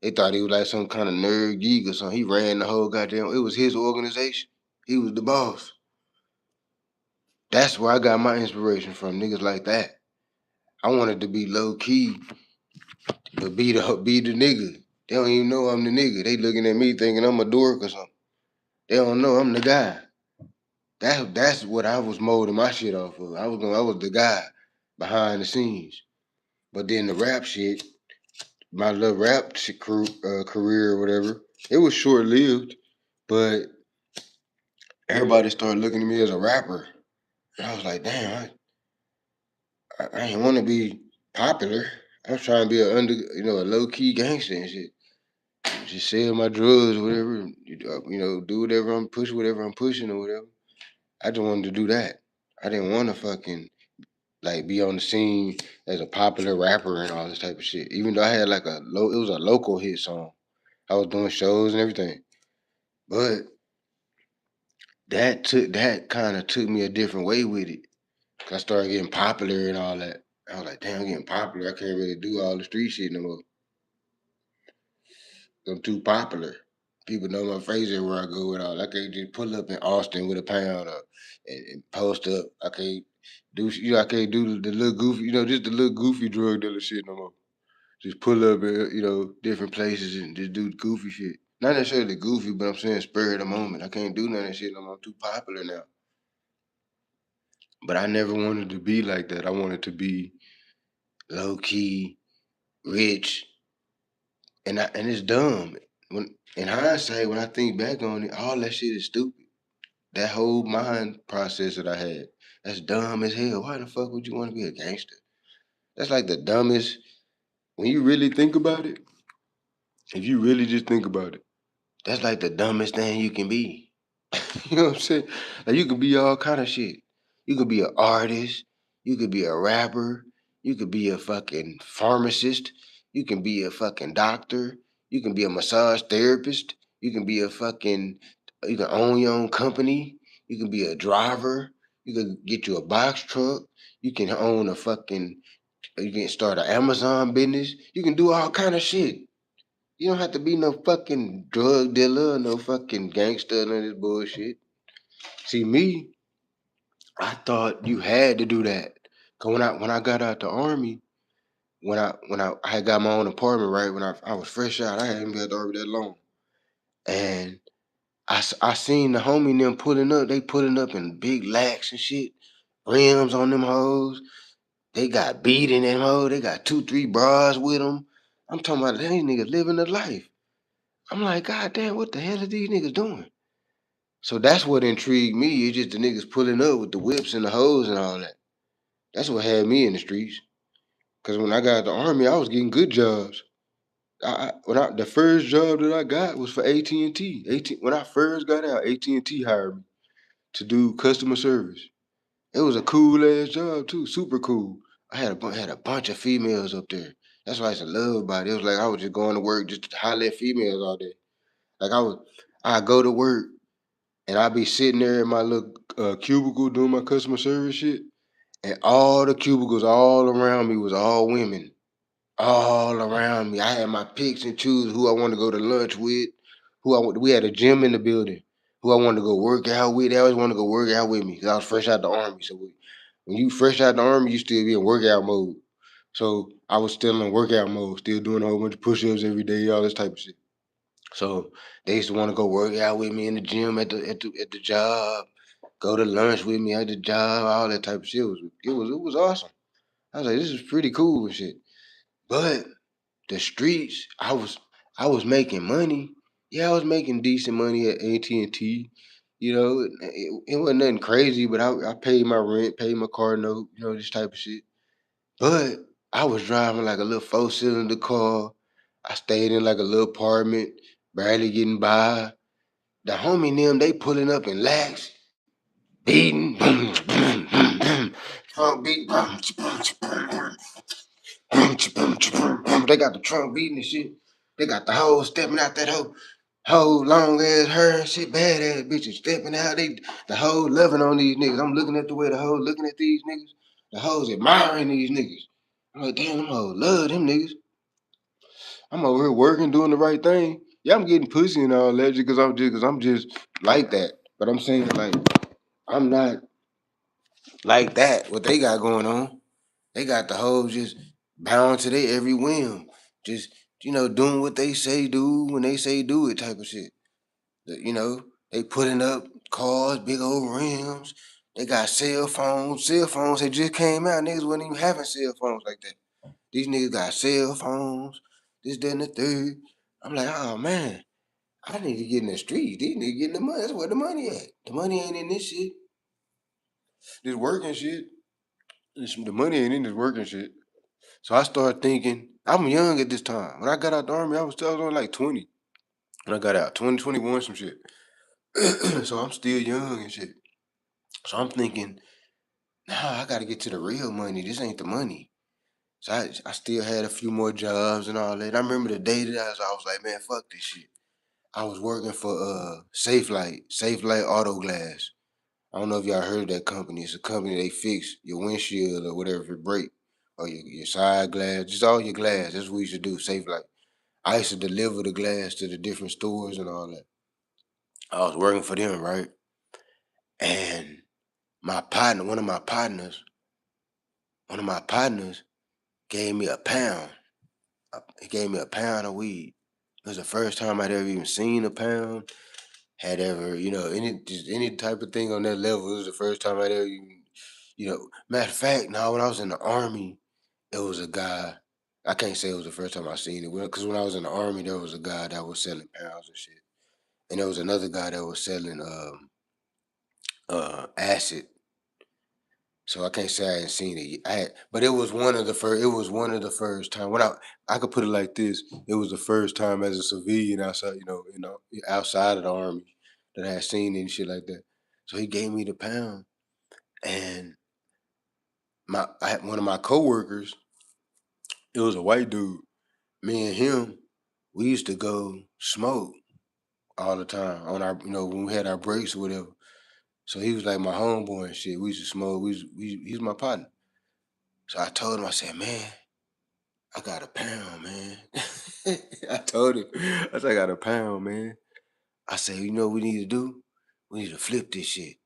they thought he was like some kind of nerd geek or something. He ran the whole goddamn. It was his organization. He was the boss. That's where I got my inspiration from. Niggas like that. I wanted to be low key, but be the nigga. They don't even know I'm the nigga. They looking at me thinking I'm a dork or something. They don't know I'm the guy. That's what I was molding my shit off of. I was the guy behind the scenes. But then the rap shit, my little career or whatever, it was short lived. But everybody started looking at me as a rapper, and I was like, damn, I ain't want to be popular. I was trying to be a low key gangster and shit. Just sell my drugs or whatever. Do whatever whatever I'm pushing or whatever. I just wanted to do that. I didn't want to fucking like be on the scene as a popular rapper and all this type of shit. Even though I had like it was a local hit song. I was doing shows and everything, but that kind of took me a different way with it. I started getting popular and all that. I was like, damn, I'm getting popular. I can't really do all the street shit no more. I'm too popular. People know my face everywhere I go and all. I can't just pull up in Austin with a pound up and post up. I can't I can't do the little goofy, just the little goofy drug dealer shit no more. Just pull up at, different places and just do goofy shit. Not necessarily goofy, but I'm saying spur of the moment. I can't do none of that shit no more. I'm too popular now. But I never wanted to be like that. I wanted to be low key, rich, and it's dumb. When in hindsight, when I think back on it, all that shit is stupid. That whole mind process that I had, that's dumb as hell. Why the fuck would you want to be a gangster? That's like the dumbest. When you really think about it, if you really just think about it, that's like the dumbest thing you can be. You know what I'm saying? Like you could be all kind of shit. You could be an artist. You could be a rapper. You could be a fucking pharmacist. You can be a fucking doctor. You can be a massage therapist. You can be a fucking. You can own your own company. You can be a driver. You can get you a box truck. You can own a fucking. You can start an Amazon business. You can do all kind of shit. You don't have to be no fucking drug dealer, no fucking gangster, none of this bullshit. See me, I thought you had to do that. Cause when I got out the army, when I had got my own apartment, right, when I was fresh out, I hadn't been at the army that long. And I seen the homie and them pulling up, they pulling up in big lacks and shit, rims on them hoes. They got beat in them hoes, they got 2, 3 bras with them. I'm talking about these niggas living the life. I'm like, God damn, what the hell are these niggas doing? So that's what intrigued me. It's just the niggas pulling up with the whips and the hoes and all that. That's what had me in the streets. Cause when I got out the army, I was getting good jobs. The first job that I got was for AT&T. When I first got out, AT&T hired me to do customer service. It was a cool ass job too, super cool. I had a bunch of females up there. That's why I used to love about it. It was like I was just going to work just to holler at females all day. Like I go to work and I be sitting there in my little cubicle doing my customer service shit, and all the cubicles all around me was all women. All around me. I had my picks and choose who I want to go to lunch with, we had a gym in the building, who I wanted to go work out with. They always want to go work out with me because I was fresh out the army. So when you fresh out the army, you still be in workout mode. So I was still in workout mode, still doing a whole bunch of push-ups every day, all this type of shit. So they used to want to go work out with me in the gym at the job, go to lunch with me at the job, all that type of shit. It was awesome. I was like, this is pretty cool and shit. But the streets, I was making money. Yeah, I was making decent money at AT&T. It wasn't nothing crazy, but I paid my rent, paid my car note, this type of shit. But I was driving like a little four-cylinder car. I stayed in like a little apartment, barely getting by. The homie and them, they pulling up in lax, beating, boom, boom, boom, boom, trunk beat, boom, boom, boom, they got the trunk beating and shit. They got the hoe stepping out that whole long ass hair and shit, bad ass bitches stepping out. The hoe loving on these niggas. I'm looking at the way the hoe looking at these niggas. The hoes admiring these niggas. I'm like, damn, them hoes love them niggas. I'm over here working, doing the right thing. Yeah, I'm getting pussy and all that because I'm just like that. But I'm saying like I'm not like that. What they got going on? They got the hoes just bound to their every whim. Just, doing what they say do when they say do it type of shit. They putting up cars, big old rims. They got cell phones. Cell phones they just came out. Niggas wasn't even having cell phones like that. These niggas got cell phones, this, that, and the third. I'm like, oh man, I need to get in the streets. These niggas getting the money. That's where the money at. The money ain't in this shit. This working shit. The money ain't in this working shit. So I started thinking, I'm young at this time. When I got out the army, I was only like 20. When I got out, 20, 21, some shit. So I'm still young and shit. So I'm thinking, nah, I gotta get to the real money. This ain't the money. So I still had a few more jobs and all that. I remember the day that I was like, man, fuck this shit. I was working for Safe Light Auto Glass. I don't know if y'all heard of that company. It's a company they fix your windshield or whatever if it break. Or your side glass, just all your glass. That's what we should do, Safe Light. I used to deliver the glass to the different stores and all that. I was working for them, right? And my partner, one of my partners gave me a pound. He gave me a pound of weed. It was the first time I'd ever even seen a pound, had ever, any type of thing on that level. It was the first time I'd ever even, matter of fact, now when I was in the army, it was a guy. I can't say it was the first time I seen it because when I was in the army, there was a guy that was selling pounds and shit, and there was another guy that was selling acid. So I can't say I hadn't seen it. But it was one of the first. It was one of the first time when I could put it like this. It was the first time as a civilian outside, outside of the army that I had seen any shit like that. So he gave me the pound, and one of my coworkers. It was a white dude. Me and him, we used to go smoke all the time on our, when we had our breaks or whatever. So he was like my homeboy and shit. We used to smoke. He's my partner. So I told him, I said, man, I got a pound, man. I told him, I said, I got a pound, man. I said, you know what we need to do? We need to flip this shit.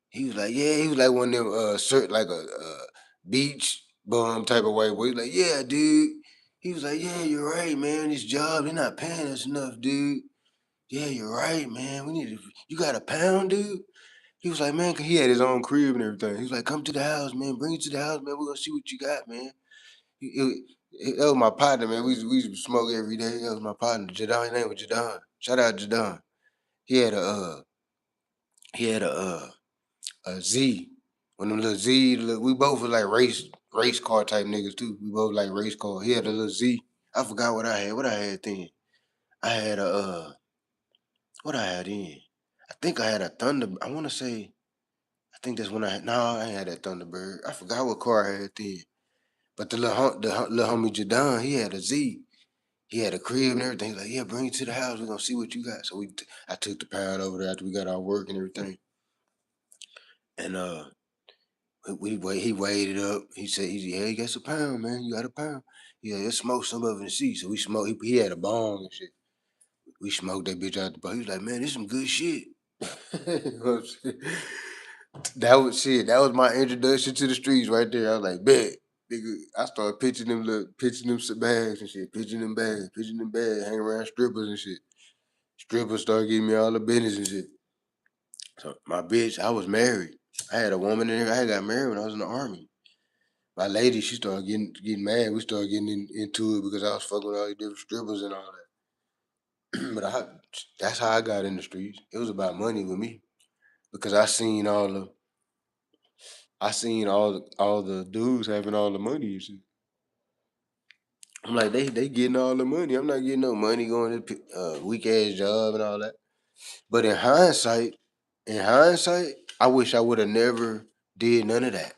He was like, yeah. He was like one of them, like a beach bum type of white boy. He was like, yeah, dude. He was like, yeah, you're right, man. This job, they're not paying us enough, dude. Yeah, you're right, man. You got a pound, dude? He was like, man, 'cause he had his own crib and everything. He was like, come to the house, man. Bring it to the house, man. We're gonna see what you got, man. That was my partner, man. We used to smoke every day. That was my partner, Jadon. His name was Jadon. Shout out Jadon. He had he had a Z. One of them little Z. We both were like race car type niggas too. We both like race car. He had a little Z. I forgot what I had. What I had then? I had what I had then? I think I had a Thunder. I want to say. I think that's when I had. No, I ain't had that Thunderbird. I forgot what car I had then. But the little homie Jadon, he had a Z. He had a crib and everything. He's like, yeah, bring it to the house. We're gonna see what you got. So I took the pound over there after we got our work and everything. And He weighed it up. He said, "Yeah, you got a pound, man. You got a pound." Yeah, let's smoke some of it and see. So we smoked. He had a bong and shit. We smoked that bitch out the bong. He was like, "Man, this some good shit." You know what I'm saying? That was shit. That was my introduction to the streets right there. I was like, bet. Nigga, I started pitching them some bags and shit, pitching them bags, hang around strippers and shit. Strippers started giving me all the business and shit. So my bitch, I was married. I had a woman in there. I had got married when I was in the army. My lady, she started getting mad. We started getting into it because I was fucking with all these different strippers and all that. But that's how I got in the streets. It was about money with me because I seen all the dudes having all the money and shit. I'm like, they getting all the money. I'm not getting no money going to weak ass job and all that. But in hindsight, I wish I would have never did none of that.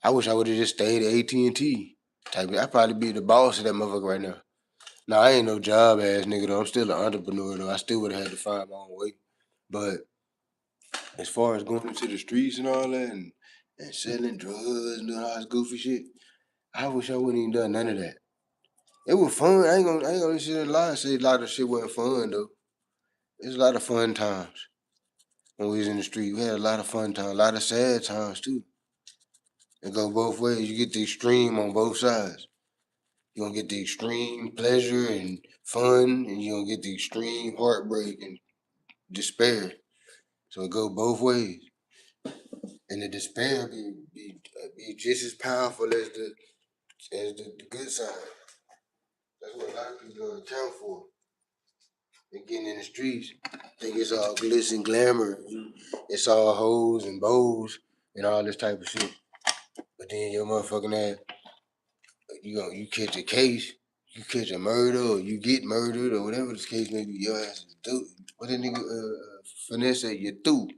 I wish I would have just stayed at AT&T. I'd probably be the boss of that motherfucker right now. Now I ain't no job ass nigga though. I'm still an entrepreneur though. I still would have had to find my own way. But as far as going into the streets and all that and selling drugs and doing all this goofy shit, I wish I wouldn't even done none of that. It was fun. I ain't gonna say a lot of shit wasn't fun though. It's a lot of fun times when we was in the street. We had a lot of fun times, a lot of sad times too. It go both ways. You get the extreme on both sides. You're gonna get the extreme pleasure and fun, and you're gonna get the extreme heartbreak and despair. So it go both ways. And the despair be just as powerful as the good side. That's what a lot of people don't account for. They getting in the streets, think it's all glitz and glamour. It's all hoes and bows and all this type of shit. But then your motherfucking ass, you catch a case, you catch a murder, or you get murdered, or whatever the case may be. Your ass is through. What that nigga finesse say? You through.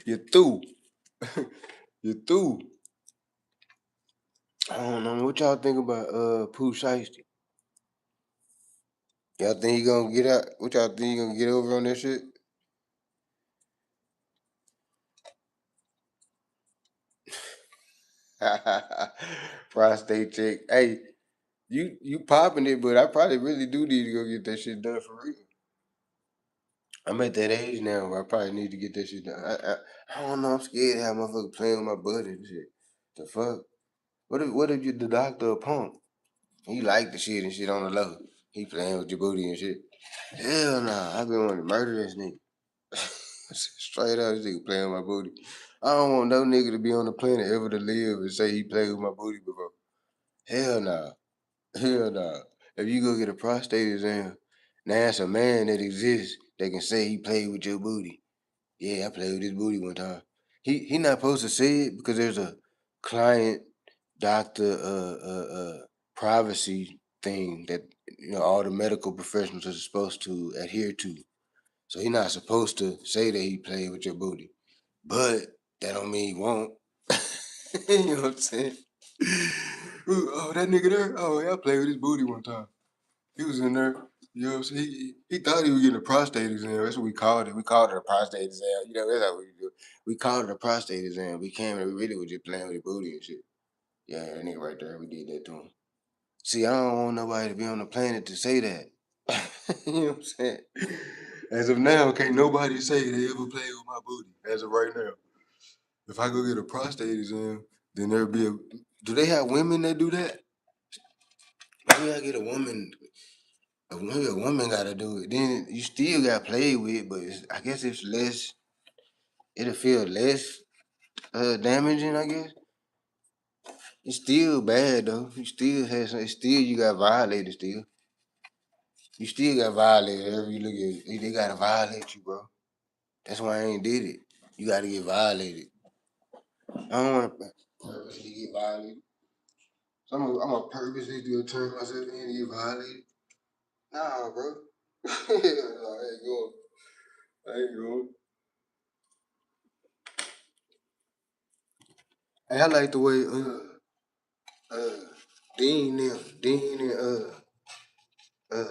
You through. You through. I don't know what y'all think about Pooh Shiesty. Y'all think he gonna get out? What y'all think he gonna get over on that shit? Prostate check. Hey, you popping it, but I probably really do need to go get that shit done for real. I'm at that age now where I probably need to get that shit done. I don't know. I'm scared to have motherfucker playing with my butt and shit. The fuck? What if you the doctor a punk? He like the shit and shit on the low. He playing with your booty and shit. Hell nah. I been wanting to murder this nigga. Straight up, this nigga playing with my booty. I don't want no nigga to be on the planet ever to live and say he played with my booty before. Hell nah. Hell nah. If you go get a prostate exam, now it's a man that exists that can say he played with your booty. Yeah, I played with his booty one time. He not supposed to say it because there's a client doctor privacy thing that all the medical professionals are supposed to adhere to. So he not supposed to say that he played with your booty. But that don't mean he won't. You know what I'm saying? Oh, that nigga there? Oh, yeah, I played with his booty one time. He was in there. You know what I'm saying? He thought he was getting a prostate exam. That's what we called it. We called it a prostate exam. You know, that's how we do it. We called it a prostate exam. We came and we really was just playing with his booty and shit. Yeah, that nigga right there, we did that to him. See, I don't want nobody to be on the planet to say that. You know what I'm saying? As of now, can't nobody say they ever played with my booty. As of right now. If I go get a prostate exam, then there'll be a. Do they have women that do that? Maybe I get a woman. Maybe a woman got to do it. Then you still got played with, but I guess it's less. It'll feel less damaging. I guess it's still bad though. You still have some. It's still you got violated. Still, you still got violated. Wherever you look at it, they gotta violate you, bro. That's why I ain't did it. You gotta get violated. I don't want to purposely get violated. So I'm gonna purposely do turn myself in and get violated. Nah, bro. I ain't going. I ain't going. Hey, I like the way uh Dean and uh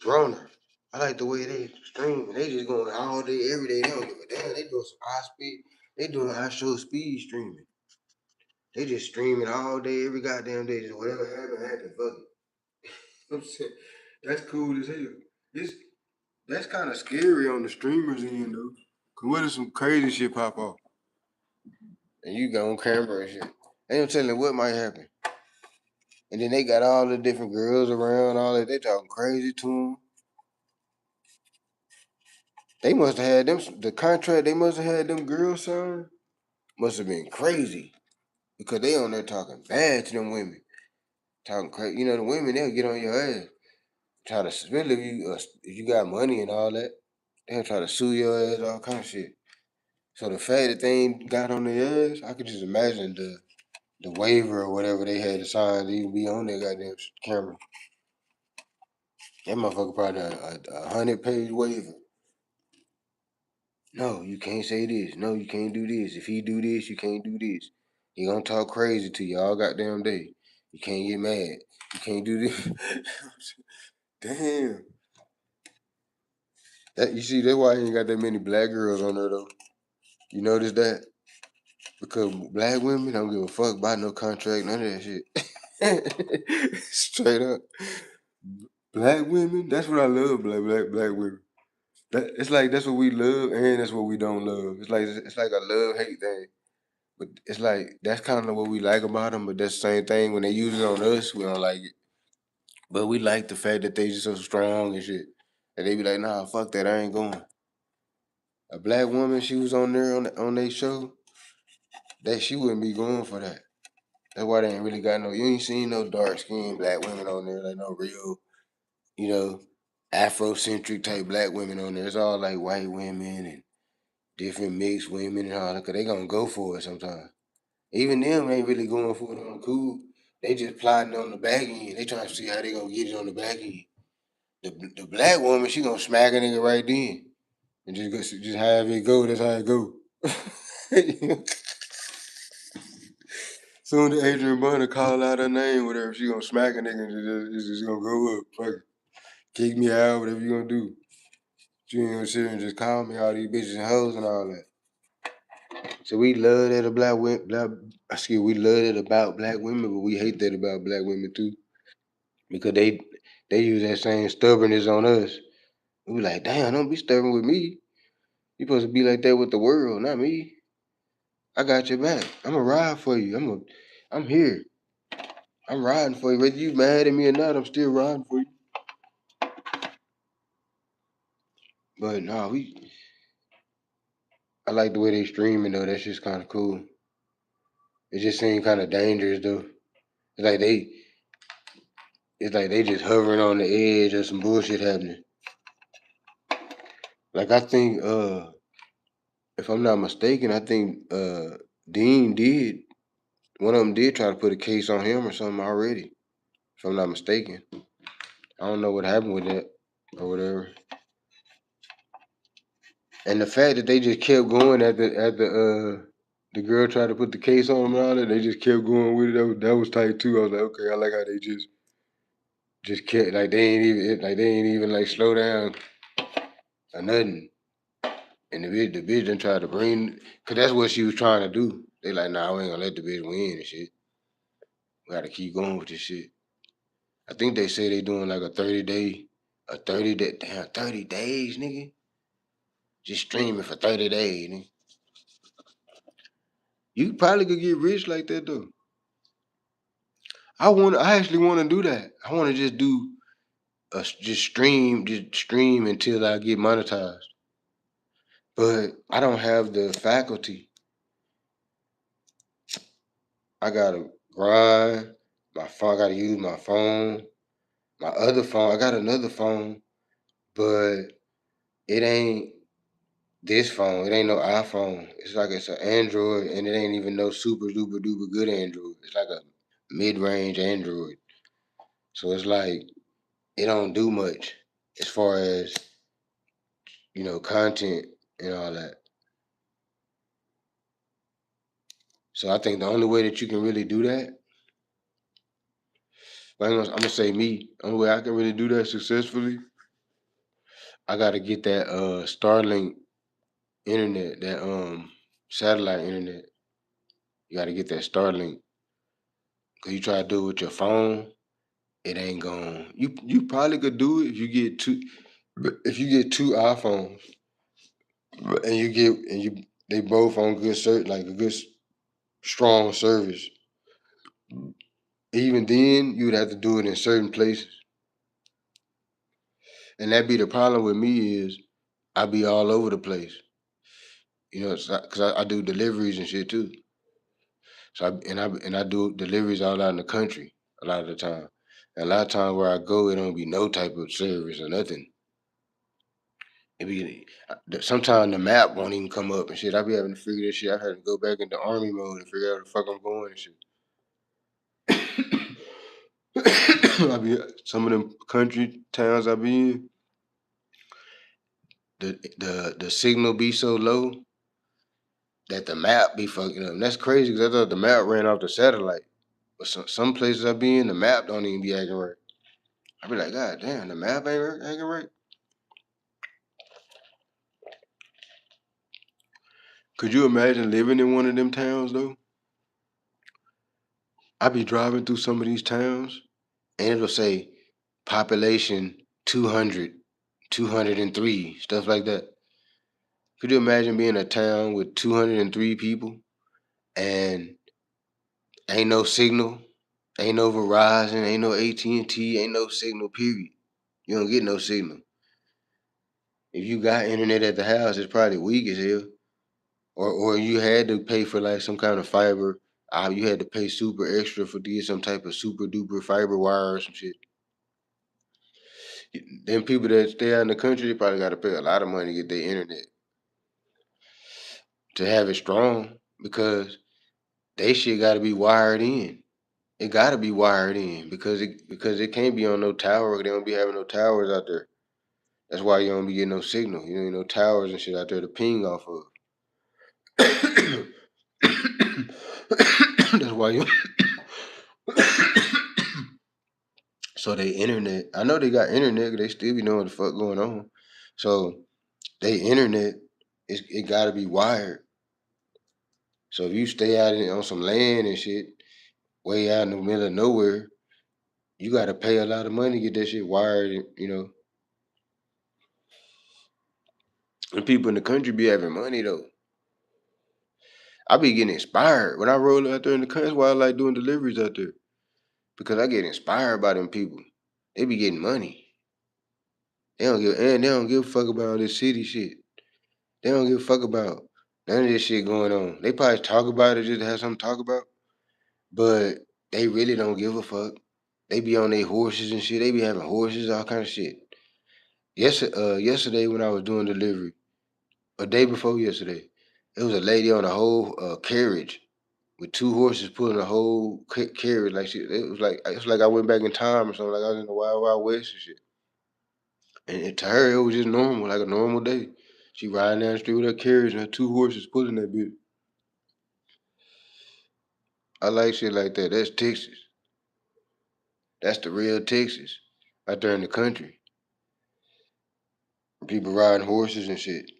Broner. I like the way they stream. They just going all day, every day. They don't give a damn. They doing some high speed. They doing actual speed streaming. They just streaming all day, every goddamn day. Just whatever happen, fuck it. I'm saying that's cool as hell. It's that's kind of scary on the streamers end though. Cause what if some crazy shit pop off and you got on camera and shit? They don't tell you what might happen. And then they got all the different girls around, all that. They talking crazy to them. They must have had them the contract. They must have had them girls signed. Must have been crazy because they on there talking bad to them women, talking crazy. You know the women they'll get on your ass, try to especially if you got money and all that. They'll try to sue your ass, all kind of shit. So the fact that they ain't got on their ass, I could just imagine the waiver or whatever they had to sign to even be on their goddamn camera. That motherfucker probably a 100-page waiver. No, you can't say this. No, you can't do this. If he do this, you can't do this. He gonna talk crazy to you all goddamn day. You can't get mad. You can't do this. Damn. That you see, that's why he ain't got that many black girls on there though. You notice that? Because black women don't give a fuck about no contract, none of that shit. Straight up. Black women, that's what I love, black women. It's like that's what we love and that's what we don't love. It's like a love hate thing. But it's like that's kind of what we like about them. But that's the same thing when they use it on us, we don't like it. But we like the fact that they just so strong and shit. And they be like, nah, fuck that, I ain't going. A black woman, she was on there on their show, that she wouldn't be going for that. That's why they ain't really got no. You ain't seen no dark skinned black women on there, like no real, you know, Afrocentric type black women on there. It's all like white women and different mixed women and all that. Cause they gonna go for it sometimes. Even them ain't really going for it on the cool. They just plotting on the back end. They trying to see how they gonna get it on the back end. The black woman, she gonna smack a nigga right then. And just have it go, that's how it go. Soon as Adrian Bunner call out her name, whatever, she gonna smack a nigga and it's just gonna go up. Fuck it. Kick me out, whatever you gonna do. She ain't gonna sit here and just call me all these bitches and hoes and all that. So we love that we love that about black women, but we hate that about black women too. Because they use that same stubbornness on us. We like, damn, don't be stubborn with me. You supposed to be like that with the world, not me. I got your back. I'ma ride for you. I'm here. I'm riding for you. Whether you mad at me or not, I'm still riding for you. But no, I like the way they streaming though. That's just kind of cool. It just seems kind of dangerous though. It's like they, it's like they just hovering on the edge of some bullshit happening. Like I think, if I'm not mistaken, I think Dean did one of them did try to put a case on him or something already. If I'm not mistaken, I don't know what happened with that or whatever. And the fact that they just kept going the girl tried to put the case on him and all that, they just kept going with it. That was tight too. I was like, okay, I like how they just kept like they ain't even like slow down or nothing. And the bitch done tried to bring, cause that's what she was trying to do. They like, nah, we ain't gonna let the bitch win and shit. We gotta keep going with this shit. I think they say they doing like a 30 days, nigga. Just streaming for 30 days, nigga. You probably could get rich like that though. I actually wanna do that. I wanna just do just stream until I get monetized. But I don't have the faculty. I gotta grind. My phone, I gotta use my phone. My other phone, I got another phone, but it ain't this phone. It ain't no iPhone. It's an Android, and it ain't even no super duper duper good Android. It's like a mid range Android. So it's like it don't do much as far as content and all that. So I think the only way that you can really do that, I'm gonna say me. The only way I can really do that successfully, I gotta get that Starlink internet. That satellite internet. You got to get that Starlink. Cause you try to do it with your phone, it ain't going. You probably could do it if you get two. If you get two iPhones and you they both on good like a good strong service. Even then, you would have to do it in certain places, and that be the problem with me is I be all over the place. You know, because I do deliveries and shit too. So I do deliveries all out in the country a lot of the time. And a lot of times where I go, it don't be no type of service or nothing. It be sometimes the map won't even come up and shit. I be having to figure this shit. I had to go back into army mode and figure out where the fuck I'm going and shit. I be some of them country towns I be in. The signal be so low that the map be fucking up. And that's crazy because I thought the map ran off the satellite. But some places I be in, the map don't even be acting right. I be like, God damn, the map ain't acting right. Could you imagine living in one of them towns though? I be driving through some of these towns and it'll say population 200, 203, stuff like that. Could you imagine being a town with 203 people and ain't no signal, ain't no Verizon, ain't no AT&T, ain't no signal, period. You don't get no signal. If you got internet at the house, it's probably weak as hell. Or you had to pay for like some kind of fiber. You had to pay super extra for to get some type of super duper fiber wire or some shit. Then people that stay out in the country, they probably got to pay a lot of money to get their internet to have it strong because they shit got to be wired in. It got to be wired in because it can't be on no tower. They don't be having no towers out there. That's why you don't be getting no signal. You know, no towers and shit out there to ping off of. That's why you. So they internet. I know they got internet. 'Cause they still be knowing what the fuck going on. So they internet it got to be wired. So if you stay out on some land and shit, way out in the middle of nowhere, you got to pay a lot of money to get that shit wired. You know, and people in the country be having money though. I be getting inspired when I roll out there in the country. That's why I like doing deliveries out there because I get inspired by them people. They be getting money. They don't give a fuck about all this city shit. They don't give a fuck about none of this shit going on. They probably talk about it just to have something to talk about, but they really don't give a fuck. They be on their horses and shit. They be having horses, all kind of shit. Yesterday when I was doing delivery, a day before yesterday, it was a lady on a whole carriage with two horses pulling a whole carriage. Like it was like I went back in time or something. Like I was in the Wild Wild West and shit. And to her, it was just normal, like a normal day. She riding down the street with her carriage and her two horses pulling that bitch. I like shit like that. That's Texas. That's the real Texas. Out there in the country. People riding horses and shit.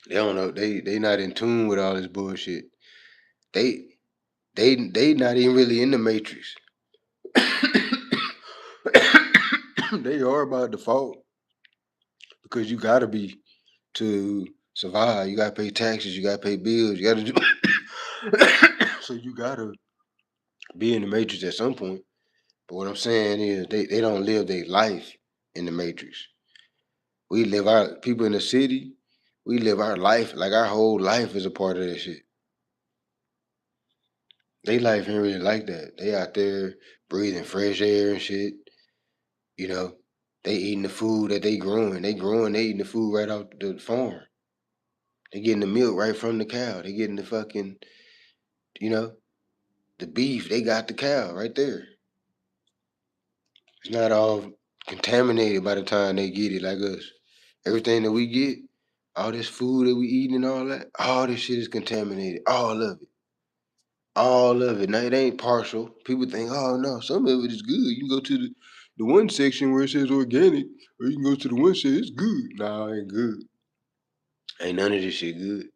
They don't know. They not in tune with all this bullshit. They they not even really in the matrix. They are by default because you gotta be to survive. You gotta pay taxes. You gotta pay bills. You gotta do. So you gotta be in the matrix at some point. But what I'm saying is they don't live their life in the matrix. We live our people in the city. We live our life like our whole life is a part of that shit. They life ain't really like that. They out there breathing fresh air and shit. You know, they eating the food that they growing. They eating the food right off the farm. They getting the milk right from the cow. They getting the fucking, you know, the beef. They got the cow right there. It's not all contaminated by the time they get it like us. Everything that we get, all this food that we eating and all that, all this shit is contaminated. All of it. All of it. Now it ain't partial. People think, oh no, some of it is good. You can go to the one section where it says organic, or you can go to the one section it's good. Nah, it ain't good. Ain't none of this shit good.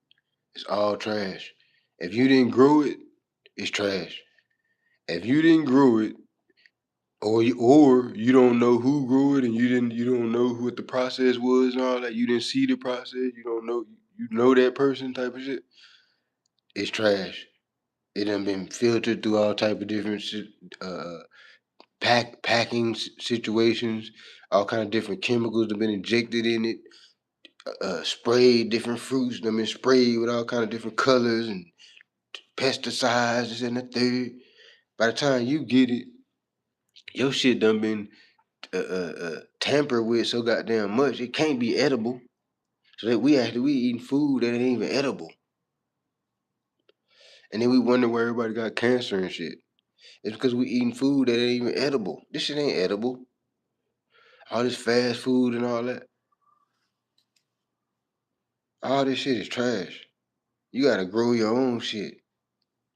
It's all trash. If you didn't grow it, it's trash. If you didn't grow it, or you don't know who grew it, and you don't know what the process was and all that, you didn't see the process, you don't know you know that person type of shit, it's trash. It done been filtered through all type of different uh, packing situations, all kind of different chemicals have been injected in it, sprayed different fruits, done been sprayed with all kind of different colors and pesticides, this and the third. By the time you get it, your shit done been tampered with so goddamn much, it can't be edible. So that we eating food that ain't even edible. And then we wonder why everybody got cancer and shit. It's because we eating food that ain't even edible. This shit ain't edible. All this fast food and all that. All this shit is trash. You gotta grow your own shit.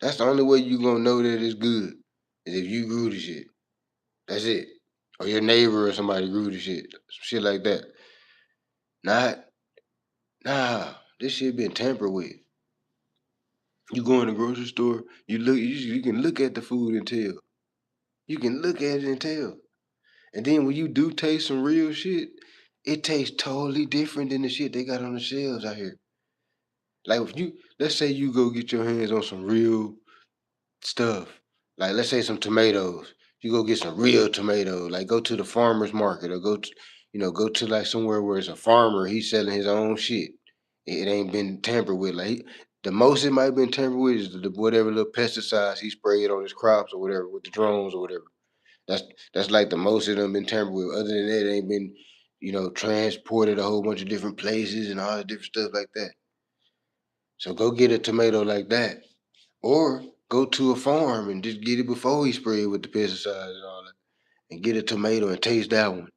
That's the only way you gonna know that it's good. Is if you grew the shit. That's it. Or your neighbor or somebody grew the shit. Some shit like that. Not, nah, this shit been tampered with. You go in the grocery store, you can look at the food and tell. You can look at it and tell. And then when you do taste some real shit, it tastes totally different than the shit they got on the shelves out here. Like if you let's say you go get your hands on some real stuff. Like let's say some tomatoes. You go get some real tomatoes. Like go to the farmer's market or go to like somewhere where it's a farmer. He's selling his own shit. It ain't been tampered with. Like the most it might have been tampered with is whatever little pesticides he sprayed on his crops or whatever with the drones or whatever. That's that's like the most it done been tampered with. Other than that, it ain't been, transported a whole bunch of different places and all the different stuff like that. So go get a tomato like that. Or go to a farm and just get it before he sprayed with the pesticides and all that. And get a tomato and taste that one.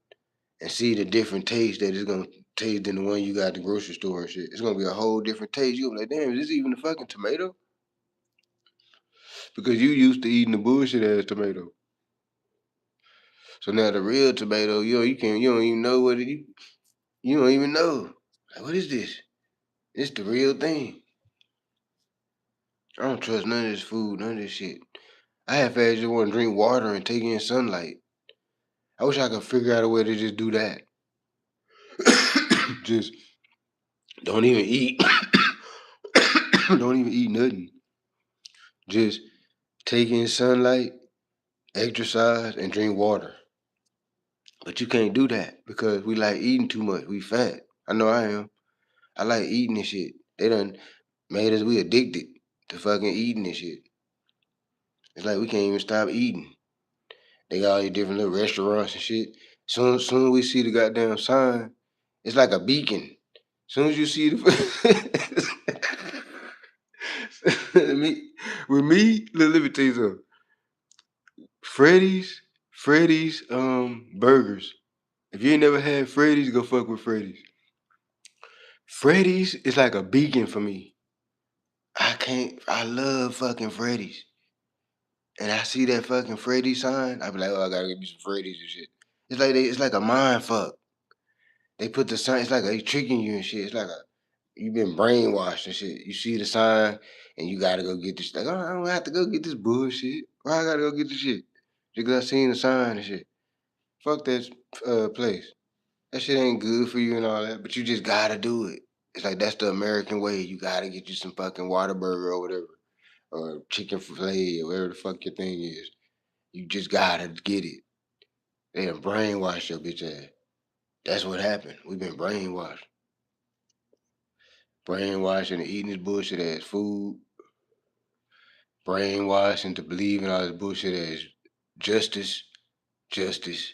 And see the different taste that it's gonna taste than the one you got at the grocery store and shit. It's gonna be a whole different taste. You'll be like, damn, is this even a fucking tomato? Because you used to eating the bullshit ass tomato. So now the real tomato, you don't even know you don't even know. Like, what is this? It's the real thing. I don't trust none of this food, none of this shit. I half just want to drink water and take in sunlight. I wish I could figure out a way to just do that. Just don't even eat. Don't even eat nothing. Just take in sunlight, exercise, and drink water. But you can't do that because we like eating too much. We fat. I know I am. I like eating this shit. They done made us we addicted to fucking eating this shit. It's like we can't even stop eating. They got all these different little restaurants and shit. Soon as we see the goddamn sign, it's like a beacon. Soon as you see the me, with me, let me tell you something. Freddy's burgers. If you ain't never had Freddy's, go fuck with Freddy's. Freddy's is like a beacon for me. I love fucking Freddy's. And I see that fucking Freddy's sign, I be like, oh, I gotta get me some Freddy's and shit. It's like a mind fuck. They put the sign, it's like they tricking you and shit. It's like you've been brainwashed and shit. You see the sign and you gotta go get this. Like, oh, I don't have to go get this bullshit. Why I gotta go get this shit? Just because I seen the sign and shit. Fuck that place. That shit ain't good for you and all that, but you just gotta do it. It's like that's the American way. You gotta get you some fucking Whataburger or whatever, or chicken fillet or whatever the fuck your thing is. You just gotta get it. They done brainwashed your bitch ass. That's what happened. We've been brainwashed. Brainwashed into eating this bullshit ass food. Brainwashed into believing all this bullshit as justice. Justice.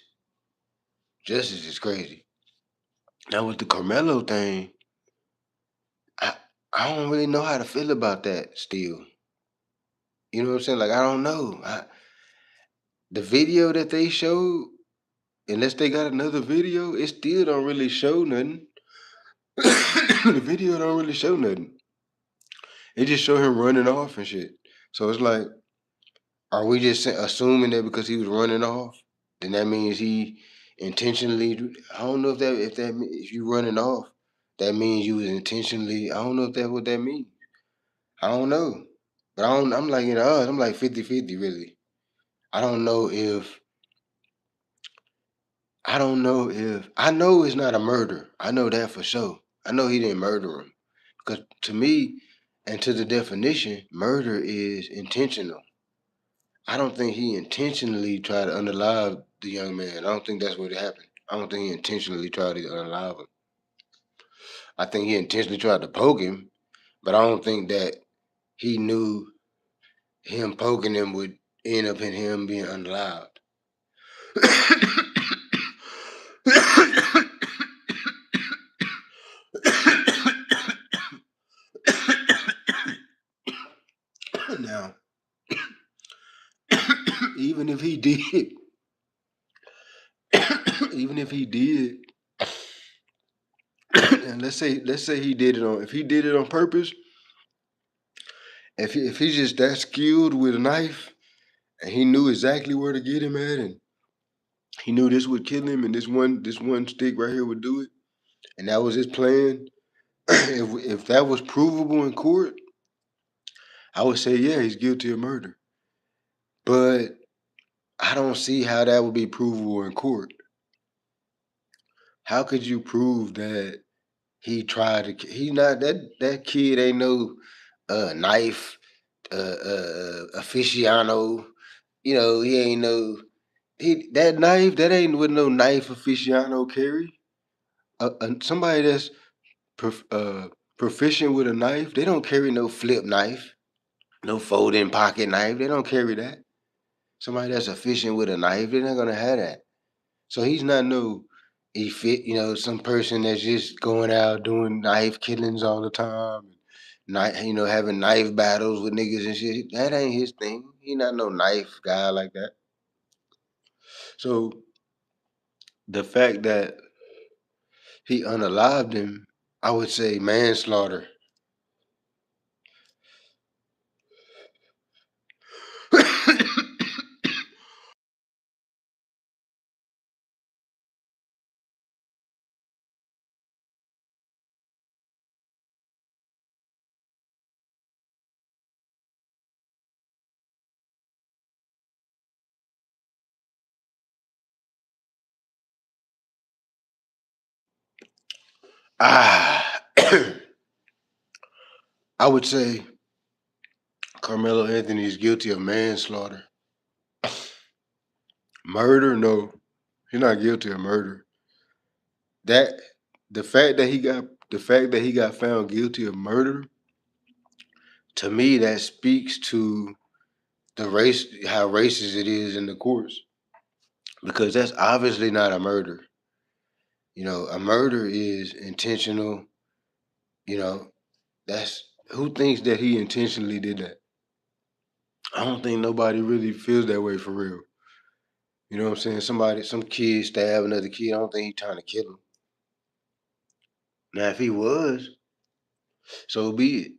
Justice is crazy. Now with the Karmelo thing, I I don't really know how to feel about that still. You know what I'm saying? Like I don't know. The video that they showed, unless they got another video, it still don't really show nothing. The video don't really show nothing. It just show him running off and shit. So it's like, are we just assuming that because he was running off, then that means he intentionally? I don't know if you running off, that means you was intentionally. I don't know if that's what that means. I don't know. But I don't, I'm like in the odds. I'm like 50-50 really. I don't know if I know it's not a murder. I know that for sure. I know he didn't murder him. Because to me, and to the definition, murder is intentional. I don't think he intentionally tried to unalive the young man. I don't think that's what happened. I don't think he intentionally tried to unalive him. I think he intentionally tried to poke him, but I don't think that he knew him poking him would end up in him being unalived. Now, even if he did, even if he did, and let's say he did it on if he did it on purpose, if he's just that skilled with a knife and he knew exactly where to get him at and he knew this would kill him and this one stick right here would do it, and that was his plan. If that was provable in court, I would say yeah, he's guilty of murder. But I don't see how that would be provable in court. How could you prove that he tried to? He not that kid ain't no knife aficionado. He ain't no that knife that ain't with no knife aficionado carry. Somebody that's prof, proficient with a knife, they don't carry no flip knife, no folding pocket knife. They don't carry that. Somebody that's efficient with a knife, they're not gonna have that. So he's not no he fit, some person that's just going out doing knife killings all the time, having knife battles with niggas and shit. That ain't his thing. He not no knife guy like that. So the fact that he unalived him, I would say manslaughter. Ah, I would say Carmelo Anthony is guilty of manslaughter. Murder, no, he's not guilty of murder. That the fact that he got found guilty of murder, to me, that speaks to the race, how racist it is in the courts, because that's obviously not a murder. A murder is intentional. You know, that's who thinks that he intentionally did that. I don't think nobody really feels that way for real. You know what I'm saying? Some kid stab another kid. I don't think he's trying to kill him. Now, if he was, so be it.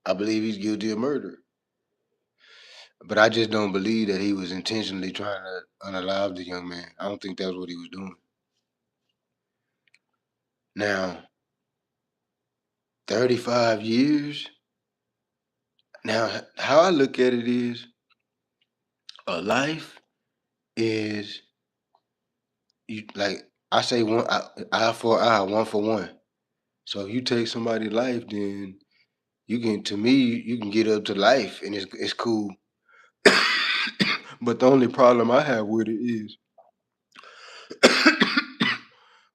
I believe he's guilty of murder. But I just don't believe that he was intentionally trying to unalive the young man. I don't think that's what he was doing. Now, 35 years. Now, how I look at it is a life is like I say eye for eye, one for one. So if you take somebody's life, then you can get up to life and it's cool. But the only problem I have with it is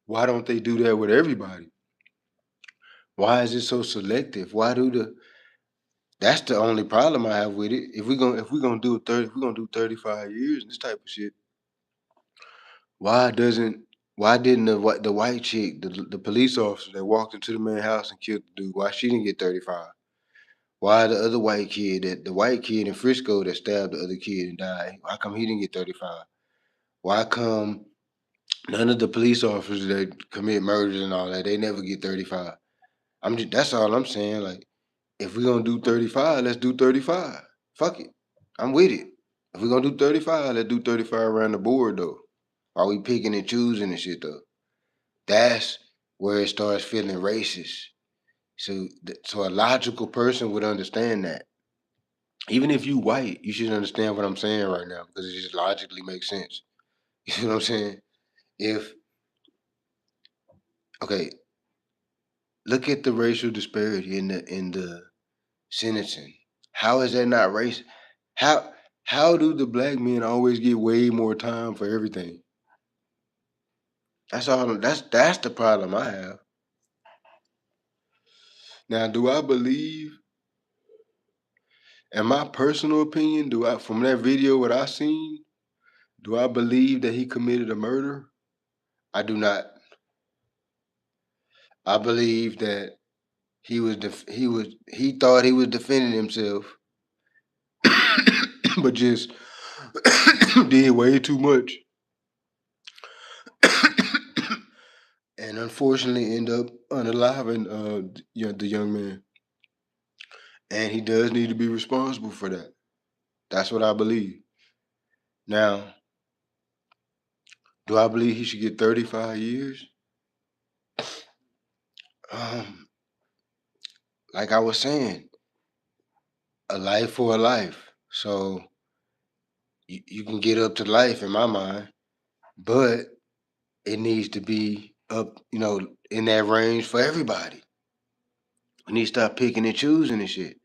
why don't they do that with everybody? Why is it so selective? Why do the That's the only problem I have with it. If we're gonna do 35 years and this type of shit, why doesn't why didn't the white chick, the police officer that walked into the man's house and killed the dude, why she didn't get 35? Why the other white kid in Frisco that stabbed the other kid and died, how come he didn't get 35? Why come none of the police officers that commit murders and all that, they never get 35? That's all I'm saying. Like, if we're gonna do 35, let's do 35. Fuck it. I'm with it. If we're gonna do 35, let's do 35 around the board though. Are we picking and choosing and shit though? That's where it starts feeling racist. So a logical person would understand that. Even if you white, you should understand what I'm saying right now because it just logically makes sense. You know what I'm saying? If okay, look at the racial disparity in the sentencing. How is that not racist? How do the black men always get way more time for everything? That's all. That's the problem I have. Now, do I believe? In my personal opinion, do I from that video what I seen? Do I believe that he committed a murder? I do not. I believe that he thought he was defending himself, but just did way too much, and unfortunately end up unaliving the young man. And he does need to be responsible for that. That's what I believe. Now, do I believe he should get 35 years? Um, like I was saying, a life for a life. So you can get up to life in my mind, but it needs to be up, in that range for everybody. We need to stop picking and choosing and shit.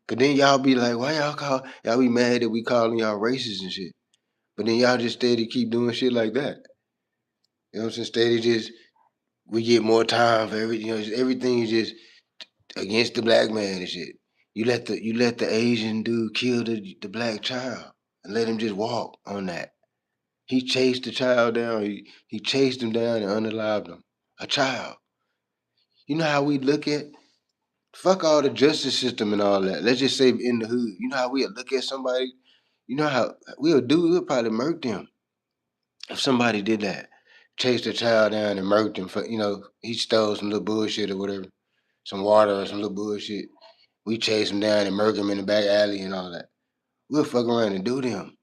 Cause then y'all be like, why y'all be mad that we calling y'all racist and shit. But then y'all just steady keep doing shit like that. You know what I'm saying? Steady just we get more time for everything is just against the black man and shit. You let the Asian dude kill the black child and let him just walk on that. He chased the child down. He chased him down and unalived him. A child. You know how we look at fuck all the justice system and all that. Let's just say in the hood. You know how we look at somebody. You know how we'll probably murk them if somebody did that. Chased a child down and murked him for he stole some little bullshit or whatever, some water or some little bullshit. We chase him down and murk him in the back alley and all that. We'll fuck around and do them.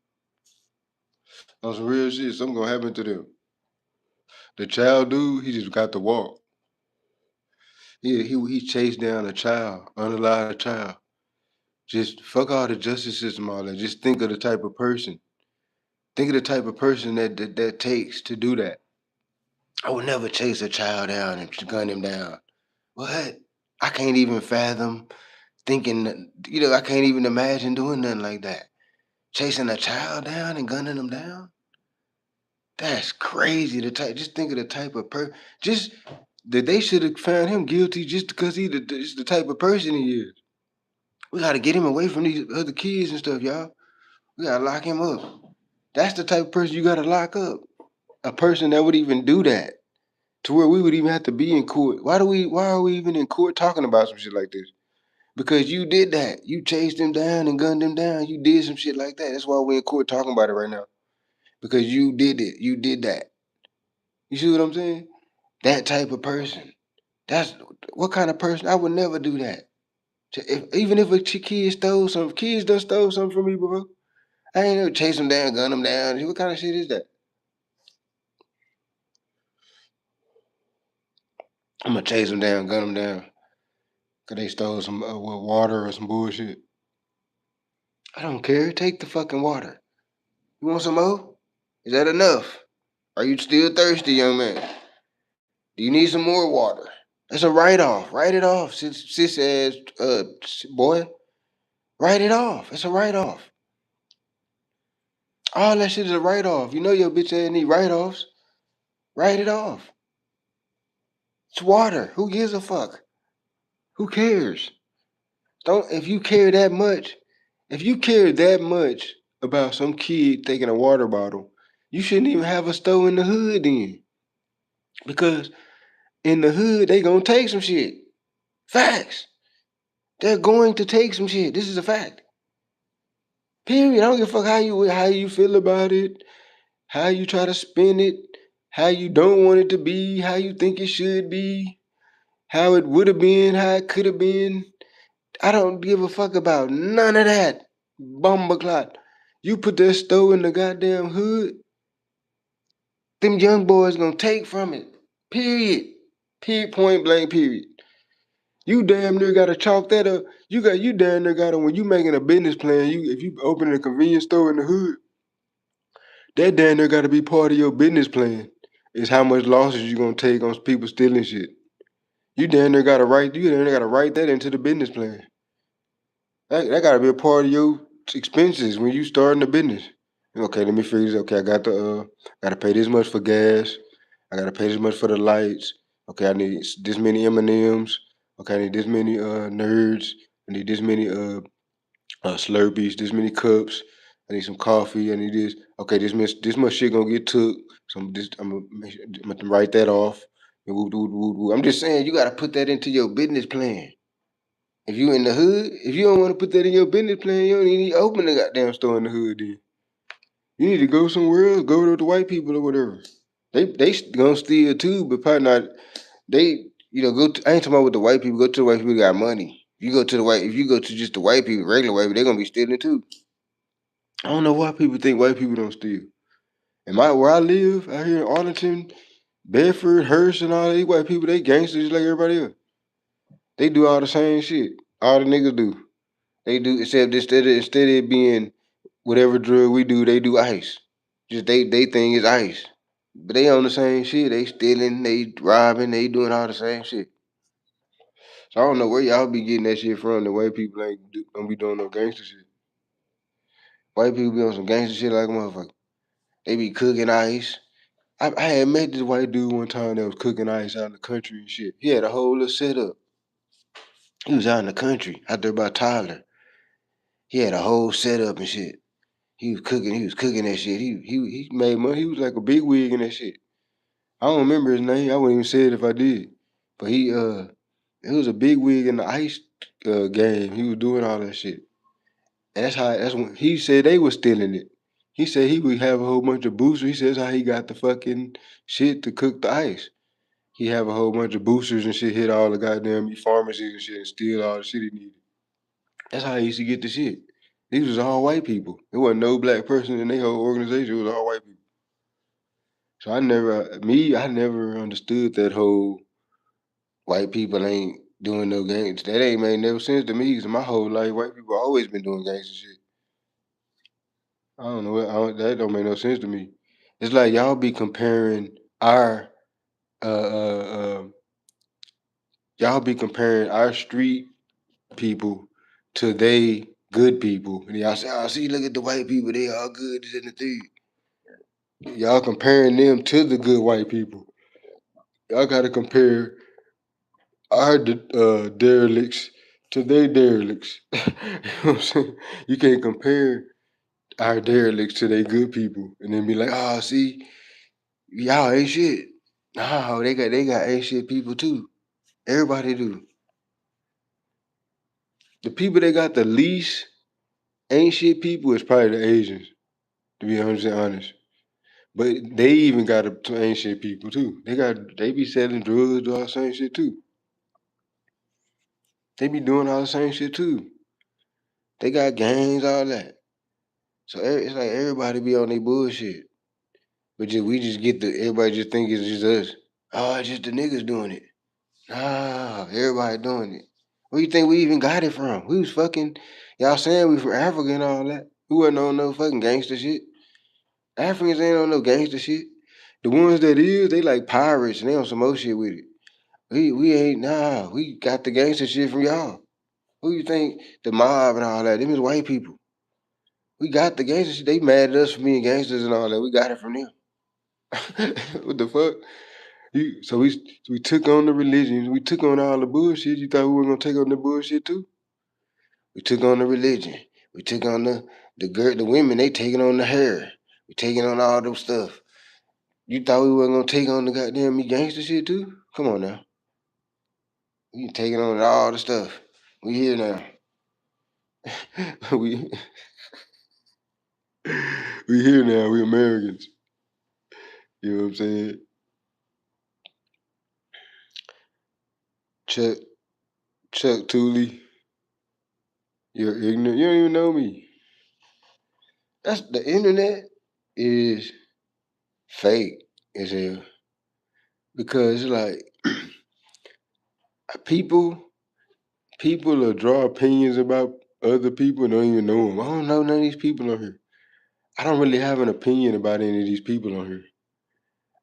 On some real shit, something gonna happen to them. The child dude, he just got to walk. He chased down a child, unalive child. Just fuck all the justice system, all that. Just think of the type of person. Think of the type of person that takes to do that. I would never chase a child down and gun him down. What? I can't even fathom thinking. I can't even imagine doing nothing like that. Chasing a child down and gunning them down. That's crazy. Just think of the type of person. Just that they should have found him guilty just because just the type of person he is. We got to get him away from these other kids and stuff, y'all. We got to lock him up. That's the type of person you got to lock up. A person that would even do that to where we would even have to be in court. Why are we even in court talking about some shit like this? Because you did that. You chased him down and gunned him down. You did some shit like that. That's why we're in court talking about it right now. Because you did it. You did that. You see what I'm saying? That type of person. That's what kind of person. I would never do that. Even if a kid stole some, kids done stole something from me, bro. I ain't never chase them down, gun them down. What kind of shit is that? I'm gonna chase them down, gun them down, cause they stole some water or some bullshit. I don't care. Take the fucking water. You want some more? Is that enough? Are you still thirsty, young man? Do you need some more water? That's a write off. Write it off, sis ass boy. Write it off. It's a write off. All that shit is a write off. You know your bitch ass need write offs. Write it off. It's water. Who gives a fuck? Who cares? Don't if you care that much, if you care that much about some kid taking a water bottle, you shouldn't even have a store in the hood then. Because in the hood, they gonna take some shit. Facts. They're going to take some shit. This is a fact. Period. I don't give a fuck how you feel about it, how you try to spin it, how you don't want it to be, how you think it should be, how it would have been, how it could have been. I don't give a fuck about none of that. Bumbleclot. You put that stove in the goddamn hood, them young boys gonna take from it. Period. Point blank, period. You damn near gotta chalk that up. You damn near gotta when you making a business plan, if you opening a convenience store in the hood, that damn near gotta be part of your business plan. Is how much losses you gonna take on people stealing shit. You damn near gotta write that into the business plan. That gotta be a part of your expenses when you starting a business. Okay, let me figure this. Okay, I gotta pay this much for gas. I gotta pay this much for the lights. Okay, I need this many M&Ms. Okay, I need this many nerds. I need this many Slurpees, this many cups. I need some coffee. I need this. Okay, this much shit gonna get took. So I'm gonna write that off. I'm just saying you gotta put that into your business plan. If you in the hood, if you don't want to put that in your business plan, you don't need to open the goddamn store in the hood. Then you need to go somewhere else. Go to the white people or whatever. They gonna steal too, but probably not. They go. I ain't talking about with the white people. Go to the white people who got money. If you go to just the white people, regular white people, they gonna be stealing too. I don't know why people think white people don't steal. Where I live out here in Arlington, Bedford, Hearst, and all these white people, they gangsters just like everybody else. They do all the same shit. All the niggas do. They do, except instead of it being whatever drug we do, they do ice. Just they thing is ice. But they on the same shit. They stealing, they robbing, they doing all the same shit. So I don't know where y'all be getting that shit from. The white people don't be doing no gangster shit. White people be on some gangster shit like a motherfucker. They be cooking ice. I had met this white dude one time that was cooking ice out in the country and shit. He had a whole little setup. He was out in the country, out there by Tyler. He had a whole setup and shit. He was cooking that shit. He made money. He was like a big wig in that shit. I don't remember his name. I wouldn't even say it if I did. But it was a big wig in the ice game. He was doing all that shit. And that's when he said they was stealing it. He said he would have a whole bunch of boosters. He says how he got the fucking shit to cook the ice. He have a whole bunch of boosters and shit, hit all the goddamn pharmacies and shit and steal all the shit he needed. That's how he used to get the shit. These was all white people. There wasn't no black person in their whole organization. It was all white people. So I never understood that whole white people ain't doing no gangs. That ain't made no sense to me. Cause my whole life, white people always been doing gangster shit. I don't know. That don't make no sense to me. It's like y'all be comparing our uh, uh, uh, y'all be comparing our street people to they good people, and y'all say, "Oh, see, look at the white people. They all good." This and the thing. Y'all comparing them to the good white people. Y'all got to compare our derelicts to their derelicts. You know what I'm saying? You can't compare our derelicts to their good people and then be like, oh, see, y'all ain't shit. No, they got ain't shit people too. Everybody do. The people that got the least ain't shit people is probably the Asians, to be 100% honest. But they even got ain't shit people too. They be selling drugs, do all the same shit too. They be doing all the same shit too. They got gangs, all that. So it's like everybody be on their bullshit. But we just get everybody just think it's just us. Oh, it's just the niggas doing it. Nah, everybody doing it. Where you think we even got it from? We was fucking, y'all saying we from Africa and all that. We wasn't on no fucking gangster shit. Africans ain't on no gangster shit. The ones that is, they like pirates and they on some more shit with it. We ain't, nah, we got the gangster shit from y'all. Who you think the mob and all that? Them is white people. We got the gangster shit. They mad at us for being gangsters and all that. We got it from them. What the fuck? So we took on the religion. We took on all the bullshit. You thought we were gonna take on the bullshit too? We took on the religion. We took on the women. They taking on the hair. We taking on all them stuff. You thought we weren't gonna take on the goddamn gangster shit too? Come on now. We taking on all the stuff. We here now. we we here now. We Americans. You know what I'm saying? Chuck Chuck Tooley, you're ignorant. You don't even know me. That's the internet is fake as hell because like people people will draw opinions about other people and don't even know them. I don't know none of these people on here. I don't really have an opinion about any of these people on here.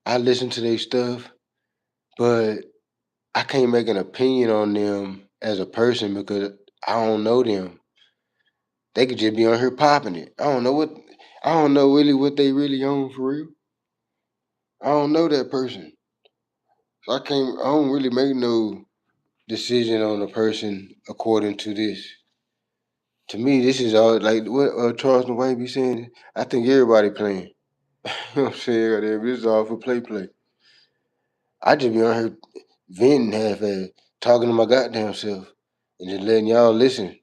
I listen to their stuff, but I can't make an opinion on them as a person because I don't know them. They could just be on here popping it. I don't know really what they really own for real. I don't know that person. So I don't really make no decision on a person according to this. To me, this is all like what Charles White be saying. I think everybody playing. You know what I'm saying? Goddamn, this is all for play. I just be on here venting half-ass, talking to my goddamn self, and just letting y'all listen.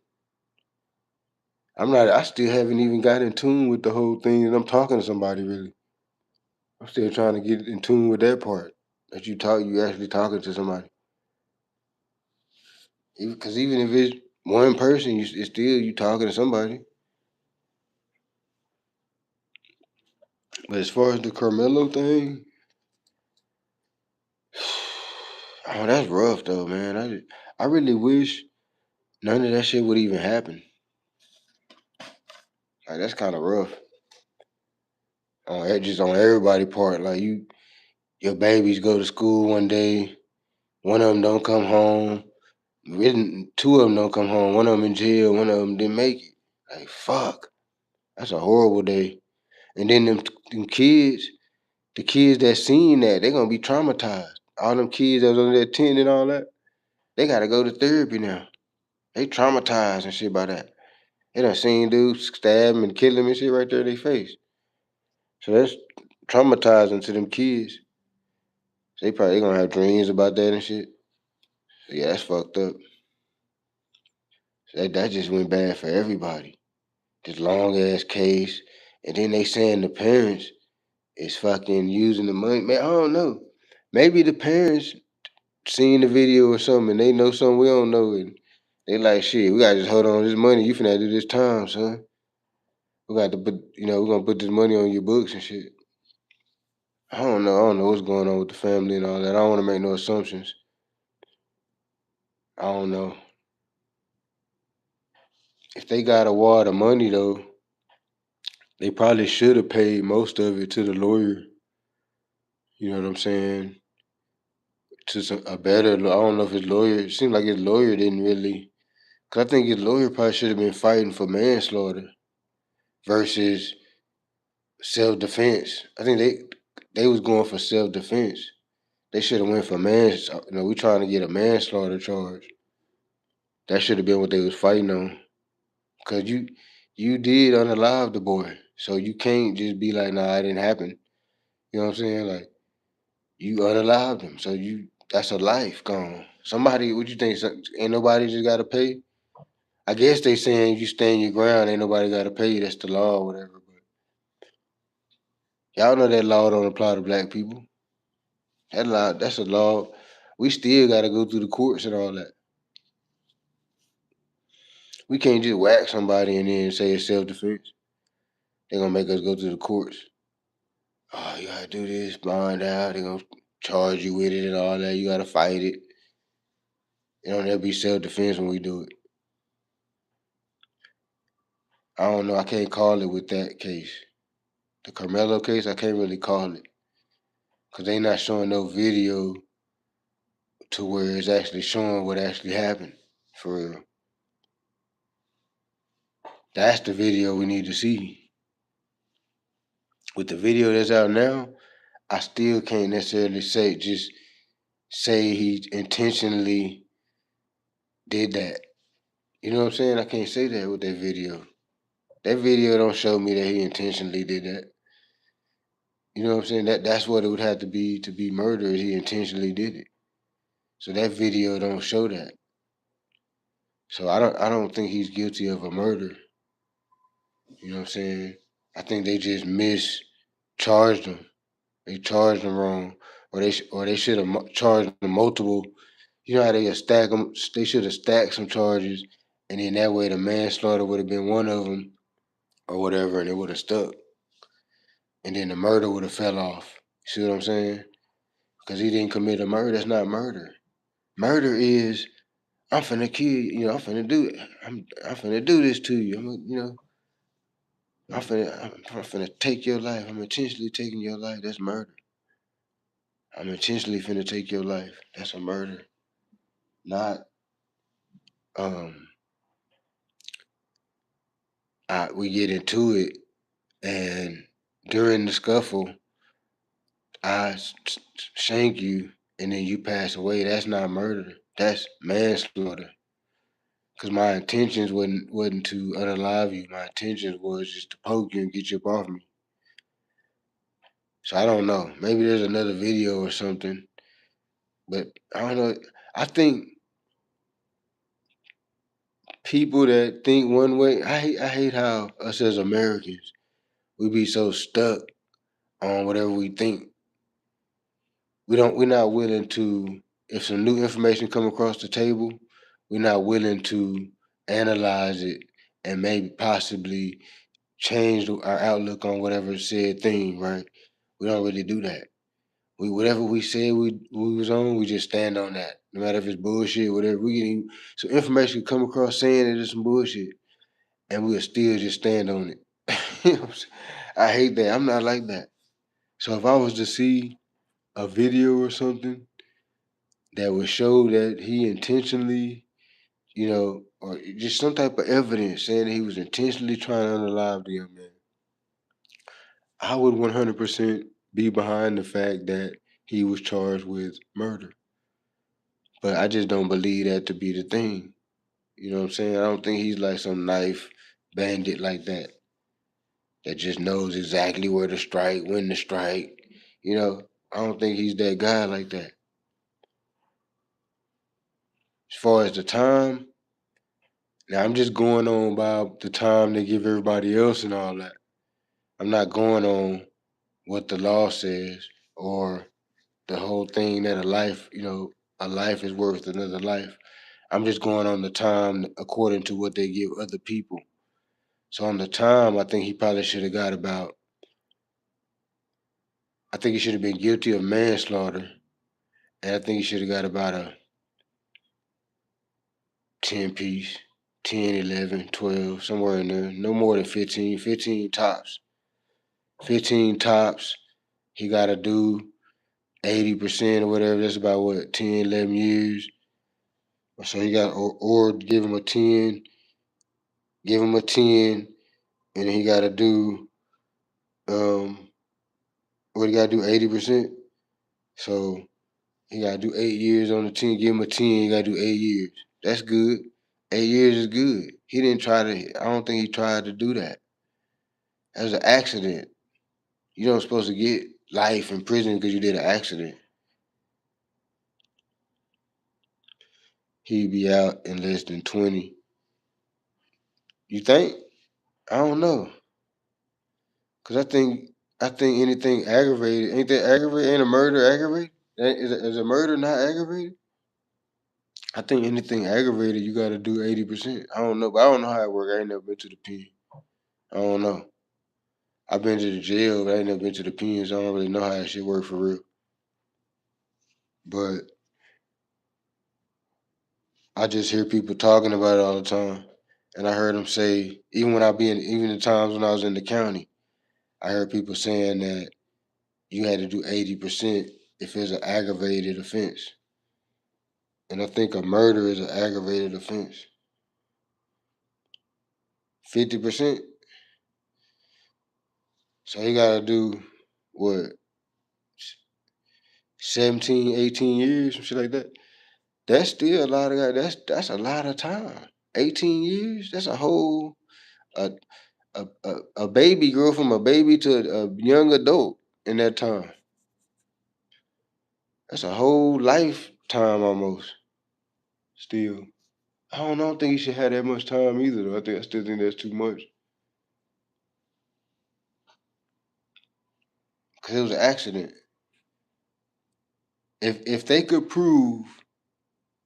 I still haven't even got in tune with the whole thing that I'm talking to somebody really. I'm still trying to get in tune with that part. That you actually talking to somebody. Because even if it's one person, it's still you talking to somebody. But as far as the Carmelo thing, oh, that's rough though, man. I really wish none of that shit would even happen. Like that's kind of rough just on everybody part. Like your babies go to school one day, one of them don't come home. Two of them don't come home. One of them in jail. One of them didn't make it. Like fuck, that's a horrible day. And then them kids, the kids that seen that, they gonna be traumatized. All them kids that was on that tent and all that, they gotta go to therapy now. They traumatized and shit by that. They done seen dudes stab him and kill him and shit right there in their face. So that's traumatizing to them kids. So they gonna have dreams about that and shit. So yeah, that's fucked up. So that just went bad for everybody. This long ass case. And then they saying the parents is fucking using the money. Man, I don't know. Maybe the parents seen the video or something and they know something we don't know and they like shit, we gotta just hold on to this money. You finna do this time, son. We got to put we're gonna put this money on your books and shit. I don't know. I don't know what's going on with the family and all that. I don't wanna make no assumptions. I don't know. If they got a wad of money though, they probably should have paid most of it to the lawyer. You know what I'm saying? To a better, I don't know if his lawyer. It seemed like his lawyer didn't really. Cause I think his lawyer probably should have been fighting for manslaughter versus self defense. I think they was going for self defense. They should have went for we trying to get a manslaughter charge. That should have been what they was fighting on. Cause you did unalive the boy, so you can't just be like, nah, it didn't happen. You know what I'm saying? Like you unalived him, so that's a life gone. Somebody, what you think? Ain't nobody just got to pay? I guess they saying you stand your ground, ain't nobody got to pay you. That's the law or whatever. But y'all know that law don't apply to black people. That's a law. We still got to go through the courts and all that. We can't just whack somebody and then say it's self defense. They're gonna make us go through the courts. Oh, you gotta do this, bond out. They're gonna charge you with it and all that. You gotta fight it. It don't ever be self defense when we do it. I don't know. I can't call it with that case. The Karmelo case, I can't really call it because they not showing no video to where it's actually showing what actually happened for real. That's the video we need to see. With the video that's out now, I still can't necessarily say he intentionally did that. You know what I'm saying? I can't say that with that video. That video don't show me that he intentionally did that. You know what I'm saying? That's what it would have to be murder. Is he intentionally did it? So that video don't show that. So I don't think he's guilty of a murder. You know what I'm saying? I think they just mischarged him. They charged him wrong, or they should have charged him multiple. You know how they stack them? They should have stacked some charges, and then that way the manslaughter would have been one of them, or whatever, and it would have stuck. And then the murder would have fell off. See what I'm saying? Because he didn't commit a murder. That's not murder. Murder is I'm finna kill you. You know, I'm finna do it. I'm finna do this to you. I'm finna take your life. I'm intentionally taking your life. That's murder. I'm intentionally finna take your life. That's a murder. Not um we get into it and during the scuffle shank you and then you pass away. That's not murder. That's manslaughter. Cause my intentions wasn't to unalive you. My intentions was just to poke you and get you up off me. So I don't know. Maybe there's another video or something, but I don't know. I think people that think one way. I hate how us as Americans we be so stuck on whatever we think. We're not willing to if some new information come across the table, we're not willing to analyze it and maybe possibly change our outlook on whatever said thing, right? We don't really do that. We whatever we said we was on, we just stand on that. No matter if it's bullshit, whatever. We getting so information come across saying it is some bullshit, and we'll still just stand on it. You know what I'm saying? I hate that. I'm not like that. So if I was to see a video or something that would show that he intentionally, or just some type of evidence saying that he was intentionally trying to unalive the young man, I would 100% be behind the fact that he was charged with murder. But I just don't believe that to be the thing. You know what I'm saying? I don't think he's like some knife bandit like that just knows exactly where to strike, when to strike. I don't think he's that guy like that. As far as the time, now I'm just going on by the time they give everybody else and all that. I'm not going on what the law says or the whole thing that a life is worth another life. I'm just going on the time according to what they give other people. So on the time, I think he probably should have got about. I think he should have been guilty of manslaughter, and I think he should have got about a 10 piece, 10, 11, 12, somewhere in there. No more than 15, 15 tops. 15 tops. He got to do 80% or whatever. That's about what, 10, 11 years. So he got, or give him a 10, and he got to do, what he got to do, 80%. So he got to do 8 years on the 10. Give him a 10, he got to do 8 years. That's good. 8 years is good. He didn't try to, I don't think he tried to do that. That was an accident. You don't supposed to get life in prison because you did an accident. He'd be out in less than 20. You think? I don't know. Cause I think anything aggravated, ain't a murder aggravated? Is a murder not aggravated? I think anything aggravated, you gotta do 80%. I don't know, but I don't know how it works. I ain't never been to the pen. I don't know. I've been to the jail, but I ain't never been to the pen, so I don't really know how that shit work for real. But I just hear people talking about it all the time. And I heard them say, even the times when I was in the county, I heard people saying that you had to do 80% if it's an aggravated offense. And I think a murder is an aggravated offense. 50%. So he got to do what, 17, 18 years, some shit like that. That's still a lot of guys. That's a lot of time. 18 years. That's a whole a a baby girl from a baby to a young adult in that time. That's a whole lifetime almost. Still, I don't think he should have that much time either. Though I still think that's too much because it was an accident. If they could prove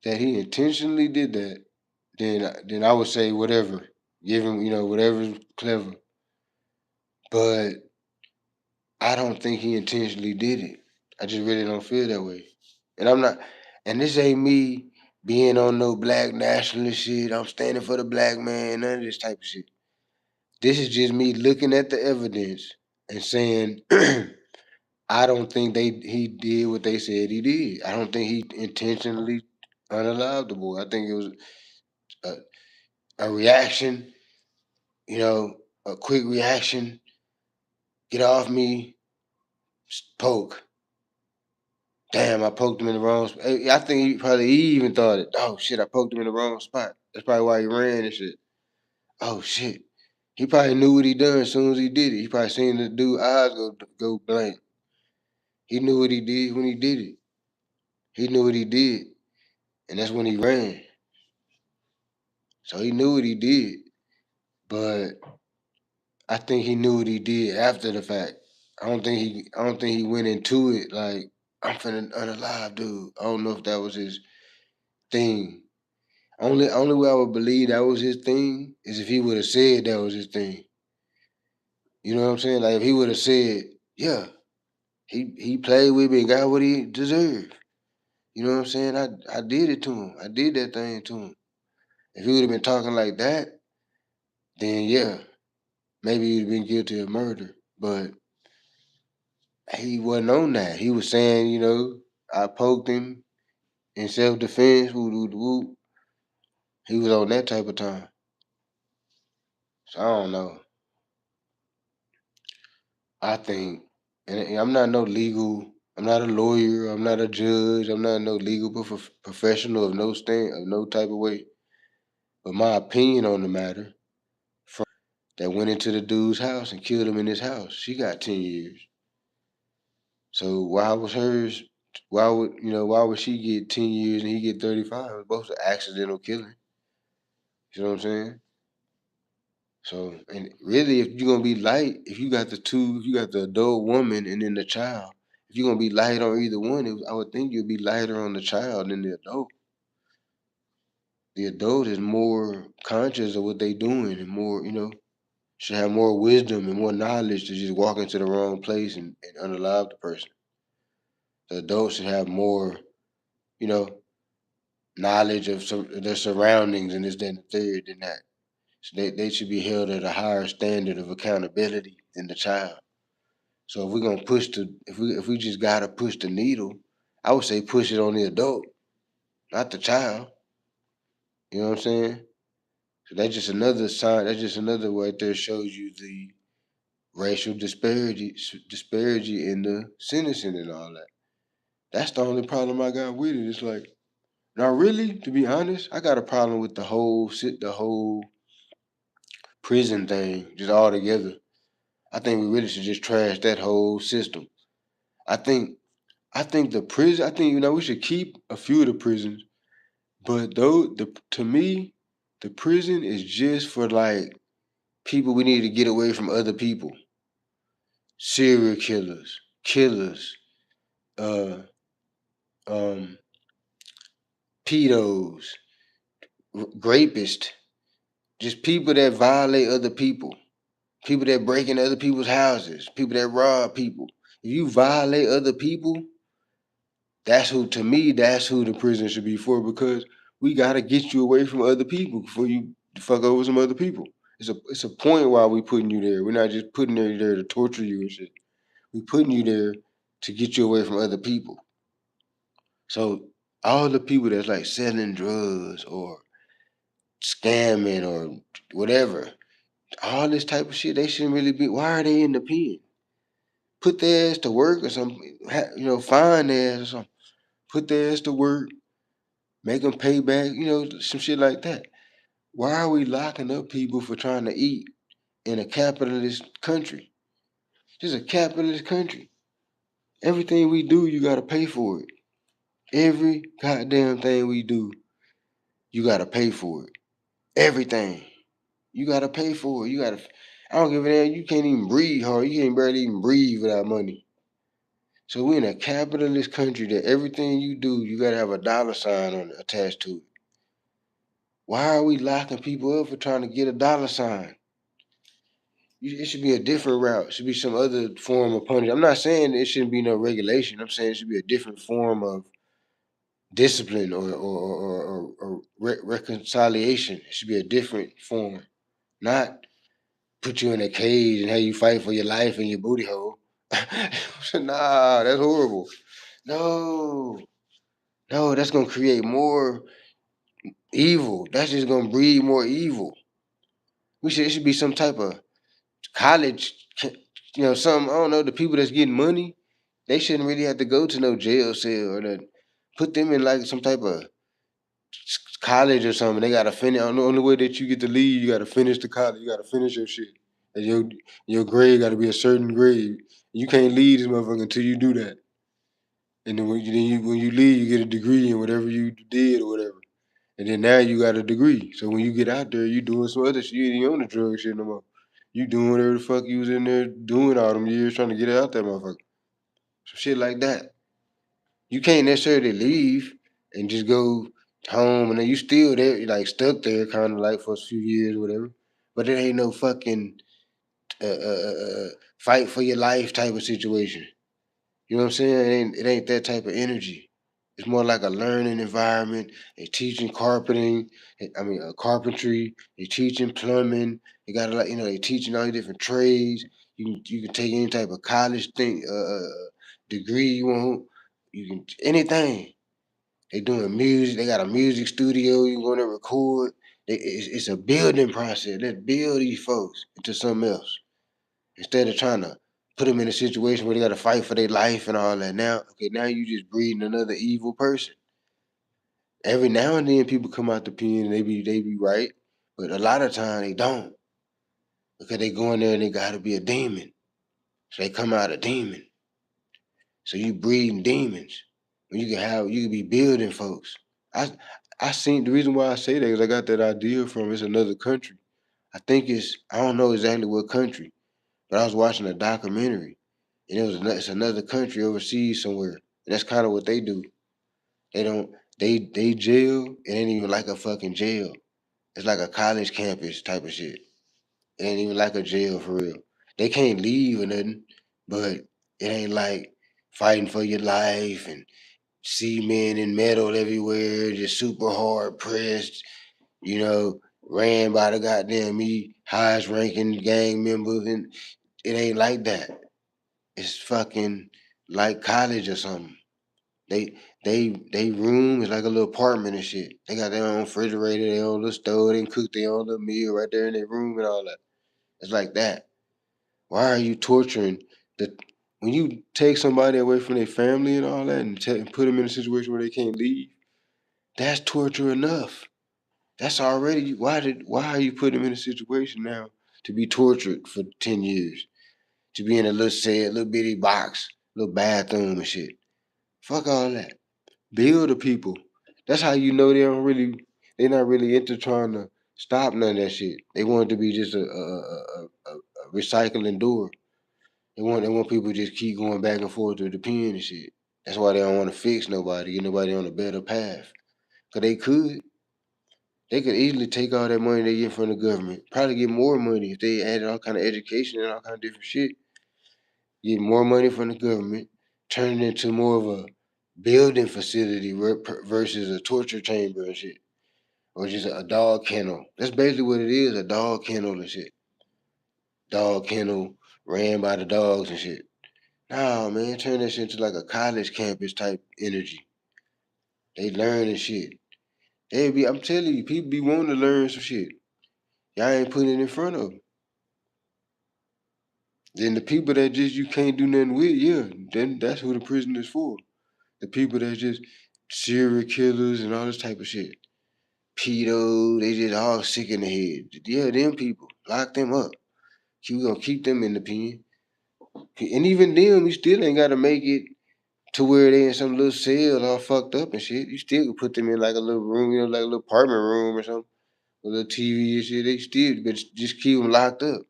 that he intentionally did that, then I would say whatever, give him whatever's clever. But I don't think he intentionally did it. I just really don't feel that way, and I'm not. And this ain't me being on no black nationalist shit. I'm standing for the black man, none of this type of shit. This is just me looking at the evidence and saying, I don't think he did what they said he did. I don't think he intentionally unalived the boy. I think it was a, a reaction, you know, a quick reaction. Get off me, poke. Damn, I poked him in the wrong spot. I think he even thought it. Oh shit, I poked him in the wrong spot. That's probably why he ran and shit. Oh shit. He probably knew what he done as soon as he did it. He probably seen the dude eyes go blank. He knew what he did when he did it. He knew what he did. And that's when he ran. So he knew what he did. But I think he knew what he did after the fact. I don't think he went into it like I'm finna unalive dude. I don't know if that was his thing. Only way I would believe that was his thing is if he would have said that was his thing. You know what I'm saying? Like if he would have said, yeah, he played with me and got what he deserved. You know what I'm saying? I did it to him. I did that thing to him. If he would have been talking like that, then yeah, maybe he'd have been guilty of murder. But he wasn't on that. He was saying, you know, I poked him in self defense. Whoop, whoop, whoop. He was on that type of time. So I don't know. I think, and I'm not no legal. I'm not a lawyer. I'm not a judge. I'm not no legal professional of no type of way. But my opinion on the matter, that went into the dude's house and killed him in his house, she got 10 years. So why was hers? Why would she get 10 years and he get 35? It was both an accidental killing. You know what I'm saying? So, and really, if you're gonna be light, if you got the adult woman and then the child, if you're gonna be light on either one, I would think you'd be lighter on the child than the adult. The adult is more conscious of what they doing and more, should have more wisdom and more knowledge to just walk into the wrong place and unalive the person. The adult should have more, you know, knowledge of their surroundings and this, that, and the third than that. So they should be held at a higher standard of accountability than the child. So if we're gonna if we just gotta push the needle, I would say push it on the adult, not the child. You know what I'm saying? So that's just another sign. That's just another way there shows you the racial disparity in the sentencing and all that. That's the only problem I got with it. It's like, now really, to be honest, I got a problem with the whole prison thing just altogether. I think we really should just trash that whole system. I think the prison. I think we should keep a few of the prisons, but to me, the prison is just for like people we need to get away from other people, serial killers, uh, um, pedos, rapists, just people that violate other people that break into other people's houses, people that rob people. If you violate other people, that's who the prison should be for, because we gotta get you away from other people before you fuck over some other people. It's a point why we putting you there. We're not just putting you there to torture you and shit. We putting you there to get you away from other people. So all the people that's like selling drugs or scamming or whatever, all this type of shit, they shouldn't really be. Why are they in the pen? Put their ass to work or something. Find their ass or something. Put their ass to work. Make them pay back. Some shit like that. Why are we locking up people for trying to eat in a capitalist country? This is a capitalist country. Everything we do, you gotta pay for it. Every goddamn thing we do, you gotta pay for it. Everything. You gotta pay for it. I don't give a damn. You can't even breathe hard. You can't barely even breathe without money. So we're in a capitalist country that everything you do, you gotta have a dollar sign on it attached to it. Why are we locking people up for trying to get a dollar sign? It should be a different route. It should be some other form of punishment. I'm not saying it shouldn't be no regulation. I'm saying it should be a different form of discipline or reconciliation. It should be a different form, not put you in a cage and have you fight for your life in your booty hole. Nah, that's horrible. No, no, that's gonna create more evil. That's just gonna breed more evil. It should be some type of college, something. I don't know. The people that's getting money, they shouldn't really have to go to no jail cell or put them in like some type of college or something. They gotta finish. The only way that you get to leave, you gotta finish the college. You gotta finish your shit. And your grade gotta be a certain grade. You can't leave this motherfucker until you do that. And then when you leave, you get a degree in whatever you did or whatever. And then now you got a degree. So when you get out there, you doing some other shit. You ain't on the drug shit no more. You doing whatever the fuck you was in there doing all them years trying to get out that motherfucker. Some shit like that. You can't necessarily leave and just go home and then you still there, like stuck there kind of like for a few years or whatever. But it ain't no fucking fight for your life type of situation. You know what I'm saying? It ain't that type of energy. It's more like a learning environment. They teaching carpenting. Carpentry. They teaching plumbing. They got a lot. They teaching all these different trades. You can take any type of college thing, degree you want. You can anything. They doing music. They got a music studio. You want to record. It's a building process. Let's build these folks into something else instead of trying to put them in a situation where they got to fight for their life and all that. Now you just breeding another evil person. Every now and then people come out the pen and they be right, but a lot of time they don't because they go in there and they got to be a demon. So they come out a demon. So you breeding demons. When you can be building folks. I seen the reason why I say that is I got that idea from it's another country. I don't know exactly what country, but I was watching a documentary and it's another country overseas somewhere. And that's kind of what they do. They don't they jail. It ain't even like a fucking jail. It's like a college campus type of shit. It ain't even like a jail for real. They can't leave or nothing, but it ain't like fighting for your life and cement and metal everywhere, just super hard pressed. Ran by the goddamn highest ranking gang members, and it ain't like that. It's fucking like college or something. They room is like a little apartment and shit. They got their own refrigerator, their own little stove, they can cook their own little meal right there in their room and all that. It's like that. Why are you torturing the when you take somebody away from their family and all that and put them in a situation where they can't leave? That's torture enough. That's already why are you putting them in a situation now to be tortured for 10 years? To be in a little cell, little bitty box, little bathroom and shit. Fuck all that. Build the people. That's how you know they're not really into trying to stop none of that shit. They want it to be just a recycling door. They want people to just keep going back and forth to the pen and shit. That's why they don't want to fix nobody, get nobody on a better path. Cause they could easily take all that money they get from the government, probably get more money if they added all kind of education and all kind of different shit. Get more money from the government, turn it into more of a building facility versus a torture chamber and shit, or just a dog kennel. That's basically what it is, a dog kennel and shit. Dog kennel ran by the dogs and shit. Nah, man, turn that shit into like a college campus type energy. They learn and shit. I'm telling you, people be wanting to learn some shit. Y'all ain't putting it in front of them. Then the people that just you can't do nothing with, yeah, then that's who the prison is for. The people that just serial killers and all this type of shit. Pedo, they just all sick in the head. Yeah, them people. Lock them up. You gonna keep them in the pen. And even them, you still ain't gotta make it to where they in some little cell all fucked up and shit. You still could put them in like a little room, like a little apartment room or something. A little TV and shit. They still, but just keep them locked up.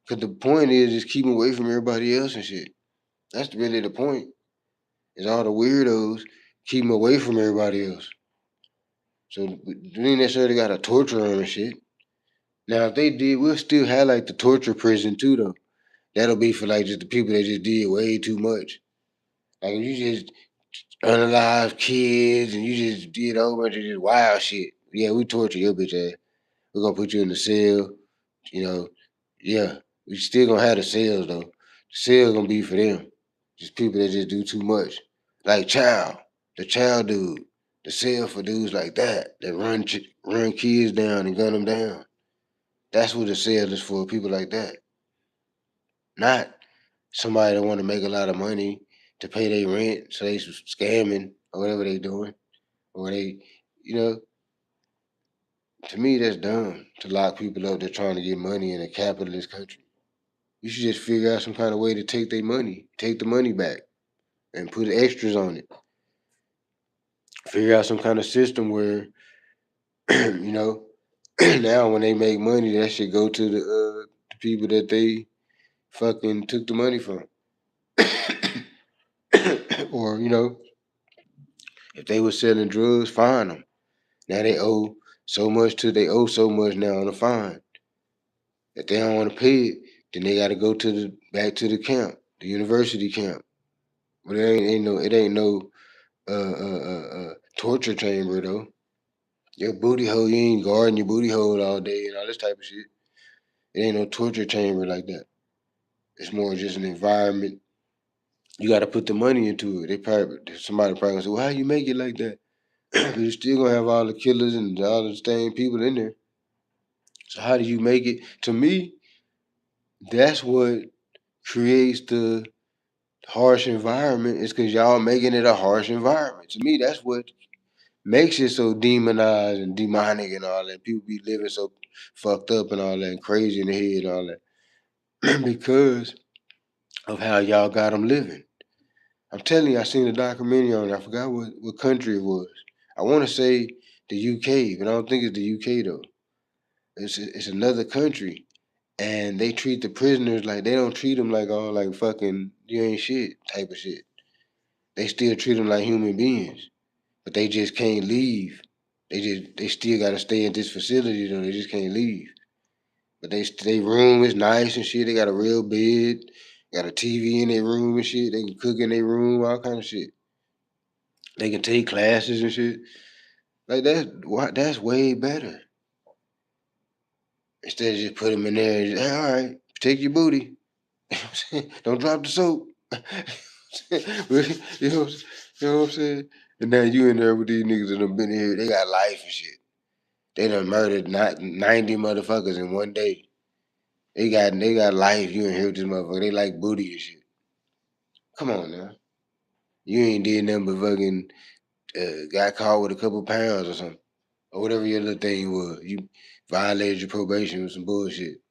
Cause the point is just keep them away from everybody else and shit. That's really the point. Is all the weirdos keep them away from everybody else. So we ain't necessarily got to torture them and shit. Now, if they did, we'll still have like the torture prison too, though. That'll be for like just the people that just did way too much. Like if you just unalive kids, and you just did a whole bunch of just wild shit. Yeah, we torture your bitch ass. We're gonna put you in the cell. You know, yeah, we still gonna have the cells though. The cells gonna be for them. Just people that just do too much. Like the child dude. The cell for dudes like that run kids down and gun them down. That's what the cell is for. People like that, not somebody that want to make a lot of money to pay their rent, so they scamming or whatever they doing, or they, you know, to me that's dumb to lock people up that trying to get money in a capitalist country. You should just figure out some kind of way to take the money back, and put extras on it. Figure out some kind of system where, you know, now when they make money, that should go to the people that they fucking took the money from, or if they were selling drugs, fine them. Now they owe so much now on the fine. If they don't want to pay it, then they got to go to the back to the camp, the university camp. But it ain't no torture chamber though. Your booty hole, you ain't guarding your booty hole all day and all this type of shit. It ain't no torture chamber like that. It's more just an environment. You got to put the money into it. Somebody probably gonna say, "Well, how you make it like that?" But you're still gonna have all the killers and all the same people in there. So how do you make it? To me, that's what creates the harsh environment. Is because y'all making it a harsh environment. To me, that's what makes it so demonized and demonic and all that. People be living so fucked up and all that, and crazy in the head and all that, because of how y'all got them living. I'm telling you, I seen a documentary on it. I forgot what country it was. I want to say the UK, but I don't think it's the UK though. It's another country, and they treat the prisoners like they don't treat them like all like fucking you ain't shit type of shit. They still treat them like human beings, but they just can't leave. They still got to stay in this facility though. They just can't leave. But they room is nice and shit. They got a real bed, got a TV in their room and shit. They can cook in their room, all kind of shit. They can take classes and shit. Like that's way better. Instead of just put them in there and just, hey, all right, take your booty. Don't drop the soap. you know, you know what I'm saying? And now you in there with these niggas that done been here. They got life and shit. They done murdered not 90 motherfuckers in one day. They got life. You in here with this motherfucker. They like booty and shit. Come on now. You ain't did nothing but fucking got caught with a couple pounds or something. Or whatever your little thing was. You violated your probation with some bullshit.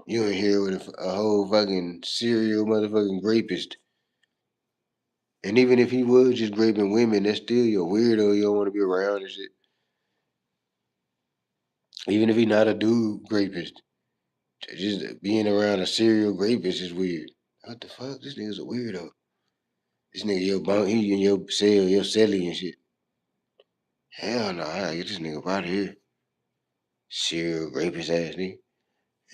You in here with a whole fucking serial motherfucking rapist. And even if he was just raping women, that's still your weirdo. You don't want to be around and shit. Even if he not a dude rapist, just being around a serial rapist is weird. What the fuck? This nigga's a weirdo. This nigga he in your cell, your celly and shit. Hell no, I gotta get this nigga up out of here. Serial rapist ass nigga.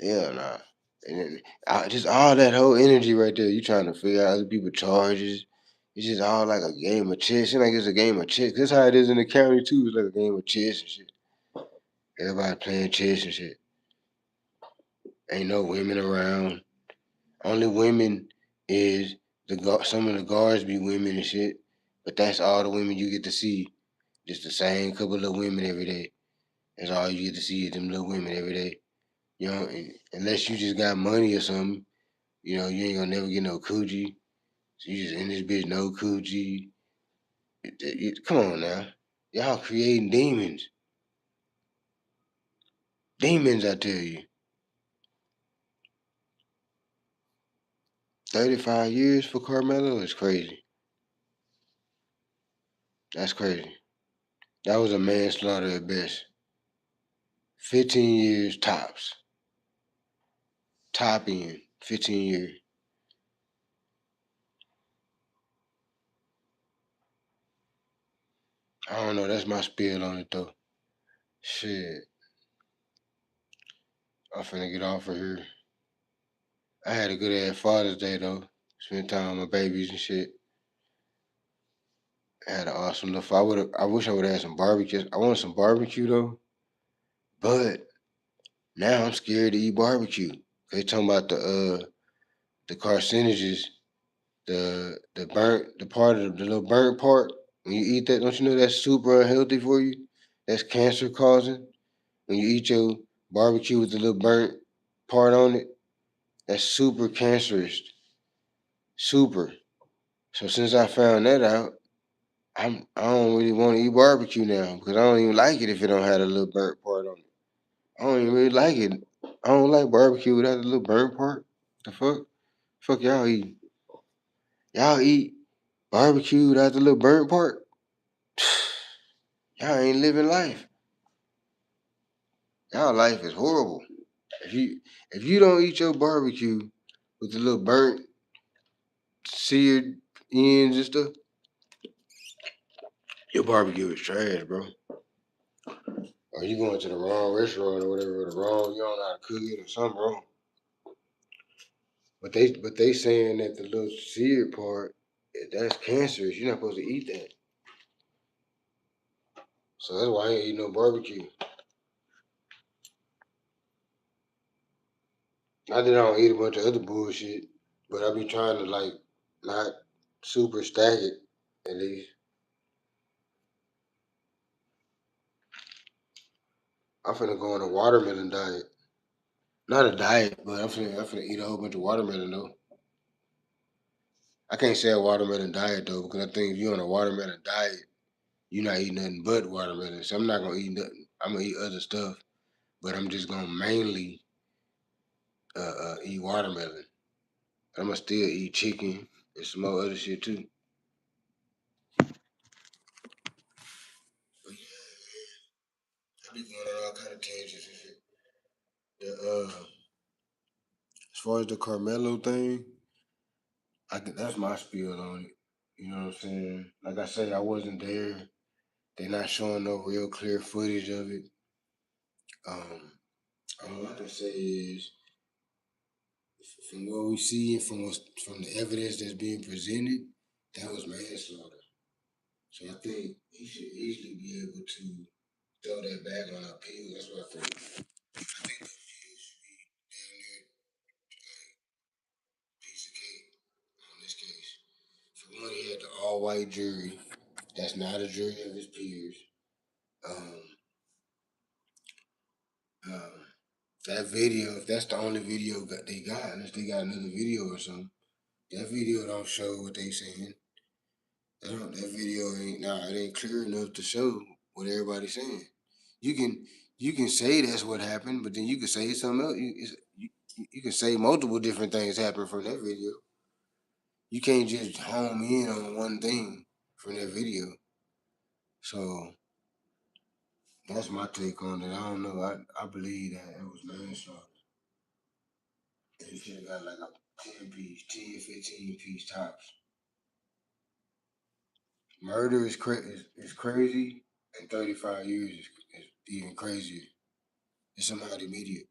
Hell no. And then just all that whole energy right there. You trying to figure out other people's charges. It's just all like a game of chess. It's like it's a game of chess. That's how it is in the county too. It's like a game of chess and shit. Everybody playing chess and shit. Ain't no women around. Only women is some of the guards be women and shit. But that's all the women you get to see. Just the same couple of women every day. That's all you get to see is them little women every day. Unless you just got money or something, you ain't gonna never get no coochie. So you just in this bitch, no coochie. Come on now. Y'all creating demons. Demons, I tell you. 35 years for Karmelo is crazy. That's crazy. That was a manslaughter at best. 15 years tops. Top end. 15 years. I don't know. That's my spiel on it though. Shit. I'm finna get off of here. I had a good ass Father's Day though. Spent time with my babies and shit. Had an awesome enough. I would. I wish I would have had some barbecue. I wanted some barbecue though, but now I'm scared to eat barbecue. They talking about the carcinogens, the burnt, the part of the little burnt part. When you eat that, don't you know that's super unhealthy for you? That's cancer causing. When you eat your barbecue with the little burnt part on it, that's super cancerous. Super. So since I found that out, I don't really want to eat barbecue now because I don't even like it if it don't have a little burnt part on it. I don't even really like it. I don't like barbecue without the little burnt part. The fuck? Fuck y'all eat. Y'all eat barbecue without the little burnt part? Y'all ain't living life. Y'all life is horrible. If you don't eat your barbecue with the little burnt seared ends and stuff, your barbecue is trash, bro. Or you going to the wrong restaurant or whatever, or the wrong, you don't know how to cook it or something wrong. But they saying that the little seared part, that's cancerous. You're not supposed to eat that. So that's why I ain't eat no barbecue. Not that I don't eat a bunch of other bullshit, but I be trying to like not super stack it at least. I'm finna go on a watermelon diet. Not a diet, but I'm finna eat a whole bunch of watermelon though. I can't say a watermelon diet though, because I think if you're on a watermelon diet, you're not eating nothing but watermelon. So I'm not gonna eat nothing. I'm gonna eat other stuff, but I'm just gonna mainly eat watermelon. I'm gonna still eat chicken and some more other shit too. But yeah, I be going on all kind of tangents and shit. As far as the Carmelo thing, that's my spiel on it. You know what I'm saying? Like I say, I wasn't there. They're not showing no real clear footage of it. Um, all I can say is, from what we see and from the evidence that's being presented, that was manslaughter. So I think he should easily be able to throw that back on appeal. That's what I think. I think the appeal should be damn near piece of cake on this case. For one, he had the all white jury. That's not a jury of his peers. Um, um, that video, if that's the only video that they got, unless they got another video or something, that video don't show what they saying. That video ain't it ain't clear enough to show what everybody's saying. You can you can say that's what happened, but then you can say something else. You can say multiple different things happened from that video. You can't just home in on one thing from that video. So that's my take on it. I don't know. I believe that it was manslaughter. And he should have got like a 10 piece, 10, 15 piece tops. Murder is crazy, and 35 years is even crazier. It's somehow immediate.